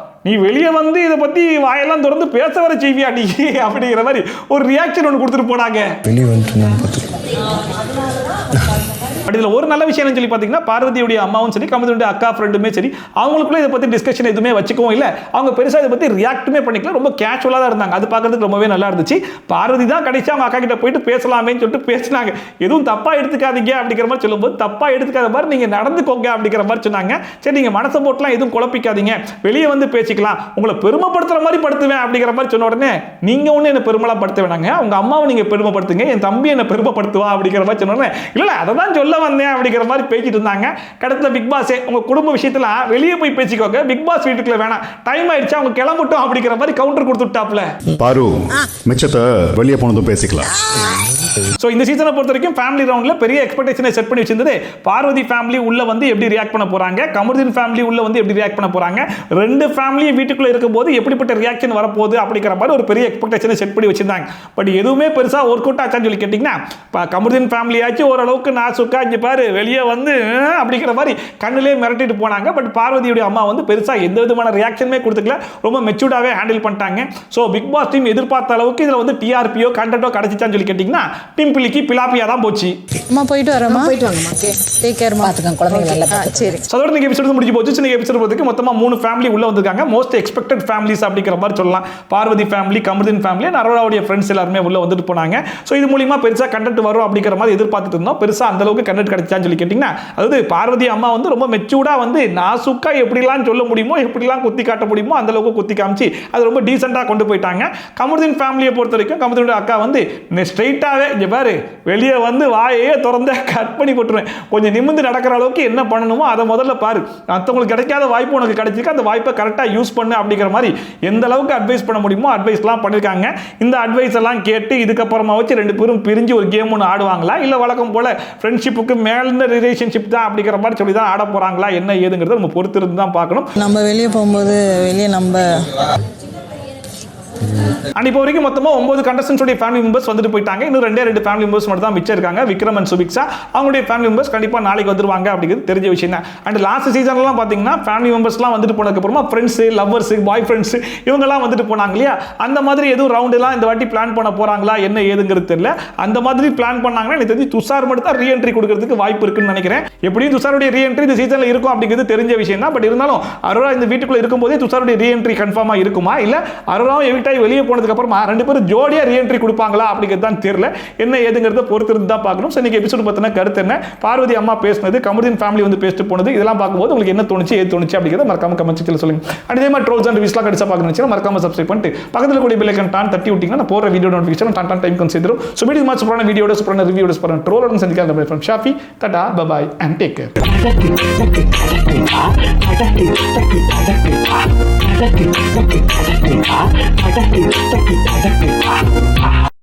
நீ வெளியே வந்து இதை பற்றி வாயெல்லாம் திறந்து பேச வர செய்வியா நீ அப்படிங்கிற மாதிரி ஒரு ரியாக்ஷன் ஒன்று கொடுத்துட்டு போனாங்க. வெளியே வந்துட்டு இதில் ஒரு நல்ல விஷயம் சொல்லி பார்த்தீங்கன்னா, பார்வதியுடைய அம்மாவும் சரி கமருதீனுடைய அக்கா ஃப்ரெண்டுமே சரி அவங்களுக்குள்ள இதை பற்றி டிஸ்கஷன் எதுவுமே வச்சுக்கவும் இல்லை, அவங்க பெருசாக இதை பற்றி ரியாக்ட்டுமே பண்ணிக்கல, ரொம்ப கேஷுவலாக தான் இருந்தாங்க. அது பார்க்கறதுக்கு ரொம்பவே நல்லா இருந்துச்சு. பார்வதி தான் கடைசியாக அவங்க அக்கா கிட்ட போயிட்டு பேசலாமேன்னு சொல்லிட்டு பேசினாங்க. எதுவும் தப்பாக எடுத்துக்காதீங்க அப்படிங்கிற மாதிரி சொல்லும்போது தப்பாக எடுத்துக்காத மாதிரி நீங்கள் நடந்துக்கோங்க அப்படிங்கிற மாதிரி சொன்னாங்க. சரி நீங்கள் மனசை போட்டுலாம் எதுவும் குழப்பிக்காதீங்க, வெளியே வந்து பேசிக்கலாம், உங்களை பெருமைப்படுத்துகிற மாதிரி படுத்துவேன் அப்படிங்கிற மாதிரி சொன்ன உடனே நீங்கள் ஒன்றும் என்னை பெருமைலாம் படுத்த வேணாங்க, உங்கள் அம்மாவை நீங்கள் பெருமைப்படுத்துங்க, என் தம்பி என்னை பெருமைப்படுத்துவா அப்படிங்கிற மாதிரி சொன்ன உடனே இல்லை அதை தான் சொல்ல வந்தேன் அப்படிங்கிற மாதிரி பேசிட்டு இருந்தாங்க. கடத்துல பிக் பாஸே உங்க குடும்ப விஷயத்துல வெளியே போய் பேசிக்கோங்க, பிக் பாஸ் வீட்டுக்குள்ள வேணாம், டைம் ஆயிடுச்சு அவங்க கிளம்பட்டும் அப்படிங்கிற மாதிரி கவுண்டர் கொடுத்துட்டாப்ல. பாரு மிச்சத்தை வெளியே போனதும் பேசிக்கலாம். சோ இந்த சீசனை பொறுத்த வரைக்கும் ஃபேமிலி ரவுண்ட்ல பெரிய எக்ஸ்பெக்டேஷனை செட் பண்ணி வச்சிருந்தது. பார்வதி ஃபேமிலி உள்ள வந்து எப்படி ரியாக்ட் பண்ண போறாங்க, கமருதீன் ஃபேமிலி உள்ள வந்து எப்படி ரியாக்ட் பண்ண போறாங்க, ரெண்டு ஃபேமிலியும் வீட்டுக்குள்ள இருக்கும்போது எப்படிப்பட்ட ரியாக்ஷன் வரப்போகுது அப்படிங்கிற மாதிரி ஒரு பெரிய எக்ஸ்பெக்டேஷனை செட் பண்ணி வச்சிருந்தாங்க. பட் எதுவுமே பெருசா ஒர்க் அவுட் ஆச்சான்னு சொல்லி கேட்டீங்கன்னா, கமருதீன் ஃபேமிலி ஆச்சு ஓரளவுக்கு நாசுக்கா இங்கே பாரு வெளியே வந்து அப்படிங்கிற மாதிரி கண்ணிலே மிரட்டிட்டு போனாங்க. பட் பார்வதியுடைய அம்மா வந்து பெருசாக எந்த விதமான ரியாக்ஷனுமே கொடுத்துக்கல, ரொம்ப மெச்சூர்டாகவே ஹேண்டில் பண்ணிட்டாங்க. ஸோ பிக் பாஸ் டீம் எதிர்பார்த்த அளவுக்கு இதில் வந்து டிஆர்பியோ கண்டென்ட்டோ கிடைச்சிச்சான்னு சொல்லி கேட்டிங்கன்னா பிம்பிளிக்கு பிலாப்பியா தான் போச்சு. அம்மா போயிட்டு வரேம்மா. போயிட்டு வாங்கம்மா. Okay, take care. பார்த்துக்கோங்க குழந்தைங்க நல்லா. சரி. சதோட இந்த எபிசோடு முடிஞ்சு போச்சு. சின்ன எபிசோடு பொறுத்தவரைக்கும் மொத்தமாக 3 ஃபேமிலி உள்ள வந்திருக்காங்க. மோஸ்ட் எக்ஸ்பெக்டட் ஃபேமிலிஸ் அப்படிங்கிற மாதிரி சொல்லலாம். பார்வதி ஃபேமிலி, கமருதீன் ஃபேமிலி, அரோராவுடைய ஃப்ரெண்ட்ஸ் எல்லாருமே உள்ள வந்துட்டு போனாங்க. ஸோ இது மூலியமா பெருசாக கண்டென்ட் வரும் அப்படிங்கிற மாதிரி எதிர்பார்த்துட்டு இருந்தோம். பெருசாக அந்த அளவுக்கு கண்டென்ட் கிடைச்சான்னு சொல்லி கேட்டிங்கன்னா, அதாவது பார்வதி அம்மா வந்து ரொம்ப மெச்சூர்டா வந்து நாசுக்கா எப்படிலாம் சொல்ல முடியுமோ, எப்படிலாம் குத்தி காட்ட முடியுமோ அந்த அளவுக்கு குத்தி காமிச்சு அது ரொம்ப டீசெண்டாக கொண்டு போயிட்டாங்க. கமருதீன் ஃபேமிலியை பொறுத்த வரைக்கும் கமருதீனோட அக்கா வந்து ஸ்ட்ரெயிட்டாகவே இங்கே பாரு வெளியே வந்து வாயே திறந்த கட் பண்ணி போட்டுருவேன், கொஞ்சம் நிமிர்ந்து நடக்கிற அளவுக்கு என்ன பண்ணணுமோ அதை முதல்ல பாரு, மற்றவங்களுக்கு கிடைக்காத வாய்ப்பு உனக்கு கிடைச்சிருக்கு, அந்த வாய்ப்பை கரெக்டாக யூஸ் பண்ணு அப்படிங்கிற மாதிரி எந்த அளவுக்கு அட்வைஸ் பண்ண முடியுமோ அட்வைஸ்லாம் பண்ணியிருக்காங்க. இந்த அட்வைஸ் எல்லாம் கேட்டு இதுக்கப்புறமா வச்சு 2 பேரும் பிரிஞ்சு ஒரு கேம் ஒன்று ஆடுவாங்களா, இல்லை வழக்கம் போல ஃப்ரெண்ட்ஷிப்புக்கு மேல ரிலேஷன்ஷிப் தான் அப்படிங்கிற மாதிரி சொல்லி தான் ஆட போகிறாங்களா, என்ன ஏதுங்கிறத நம்ம பொறுத்து இருந்து தான் பார்க்கணும். நம்ம வெளியே போகும்போது வெளியே நம்ம அண்ட் இப்போ வரைக்கும் மொத்தமாக 9 கண்டஸ்டன்ஸோட ஃபேமிலி மெம்பர்ஸ் வந்துட்டு போயிட்டாங்க. இன்னும் 2 ஃபேமிலி மெம்பர்ஸ் மட்டும் தான் மிச்சம் இருக்காங்க, விக்ரம் அண்ட் சுபிக்ஷா. அவங்களுடைய ஃபேமிலி மெம்பர்ஸ் கண்டிப்பாக நாளைக்கு வந்துருவாங்க அப்படிங்கிறது தெரிஞ்ச விஷயம் தான். அண்ட் லாஸ்ட் சீசன்லாம் பார்த்தீங்கன்னா ஃபேமிலி மெம்பர்ஸ்லாம் வந்துட்டு போனதுக்கப்புறமா ஃப்ரெண்ட்ஸு, லவ்வர்ஸு, பாய் ஃப்ரெண்ட்ஸு இவங்கெல்லாம் வந்துட்டு போனாங்க இல்லையா, அந்த மாதிரி எதுவும் ரவுண்டெல்லாம் இந்த வாட்டி பிளான் பண்ண போகிறாங்களா என்ன ஏதுங்கிறது தெரியல. அந்த மாதிரி பிளான் பண்ணாங்கன்னா எனக்கு தெரிஞ்சு துஷார் மட்டும் தான் ரீஎன்ட்ரி கொடுக்கறதுக்கு வாய்ப்பு இருக்குன்னு நினைக்கிறேன். எப்படியும் துஷாருடைய ரீஎன்ட்ரி இந்த சீசனில் இருக்கும் அப்படிங்கிறது தெரிஞ்ச விஷயம் தான். பட் இருந்தாலும் அரோரா இந்த வீட்டுக்குள்ளே இருக்கும்போதே துஷாருடைய ரீஎன்ட்ரி கன்ஃபார்மாக இருக்குமா, இல்லை அரோராவும் எவிக்டாகி வெளியே போனதுக்கு அப்புறமா 2 பேரும் ஜோடியா ரீஎன்ட்ரி கொடுப்பாங்களா அப்படிங்கிறது தான் தெரியல. என்ன ஏதுங்கிறத பொறுத்து இருந்து தான் பார்க்கணும். இன்னைக்கு எபிசோட் பத்தின கருத்து என்ன, பார்வதி அம்மா பேசினது, கமருதீன் ஃபேமிலி வந்து பேசிட்டு போனது, இதெல்லாம் பார்க்கும்போது உங்களுக்கு என்ன தோணுச்சு, ஏது தோணுச்சு அப்படிங்கிறத மறக்காம கமெண்ட் செக்ஷன்ல சொல்லுங்க. அதே மாதிரி ட்ரோல்ஸ் அண்ட் ரிவ்யூஸ்லாம் கடிச்சா பார்க்கணும்னு மறக்காம சப்ஸ்கிரைப் பண்ணிட்டு பக்கத்தில் கூடிய பெல் ஐகான் டான் தட்டி விட்டீங்கன்னா நான் போற வீடியோ நோட்டிஃபிகேஷன் டான் டைம் கன்சிடரும். ஸோ மீடியம் மாதிரி சூப்பரான வீடியோட சூப்பரான ரிவ்யூட சூப்பரான ட்ரோலோட சந்திக்கலாம். ஃப்ரம் ஷாஃபி, டாடா, பபாய் அண்ட் டேக் கேர்.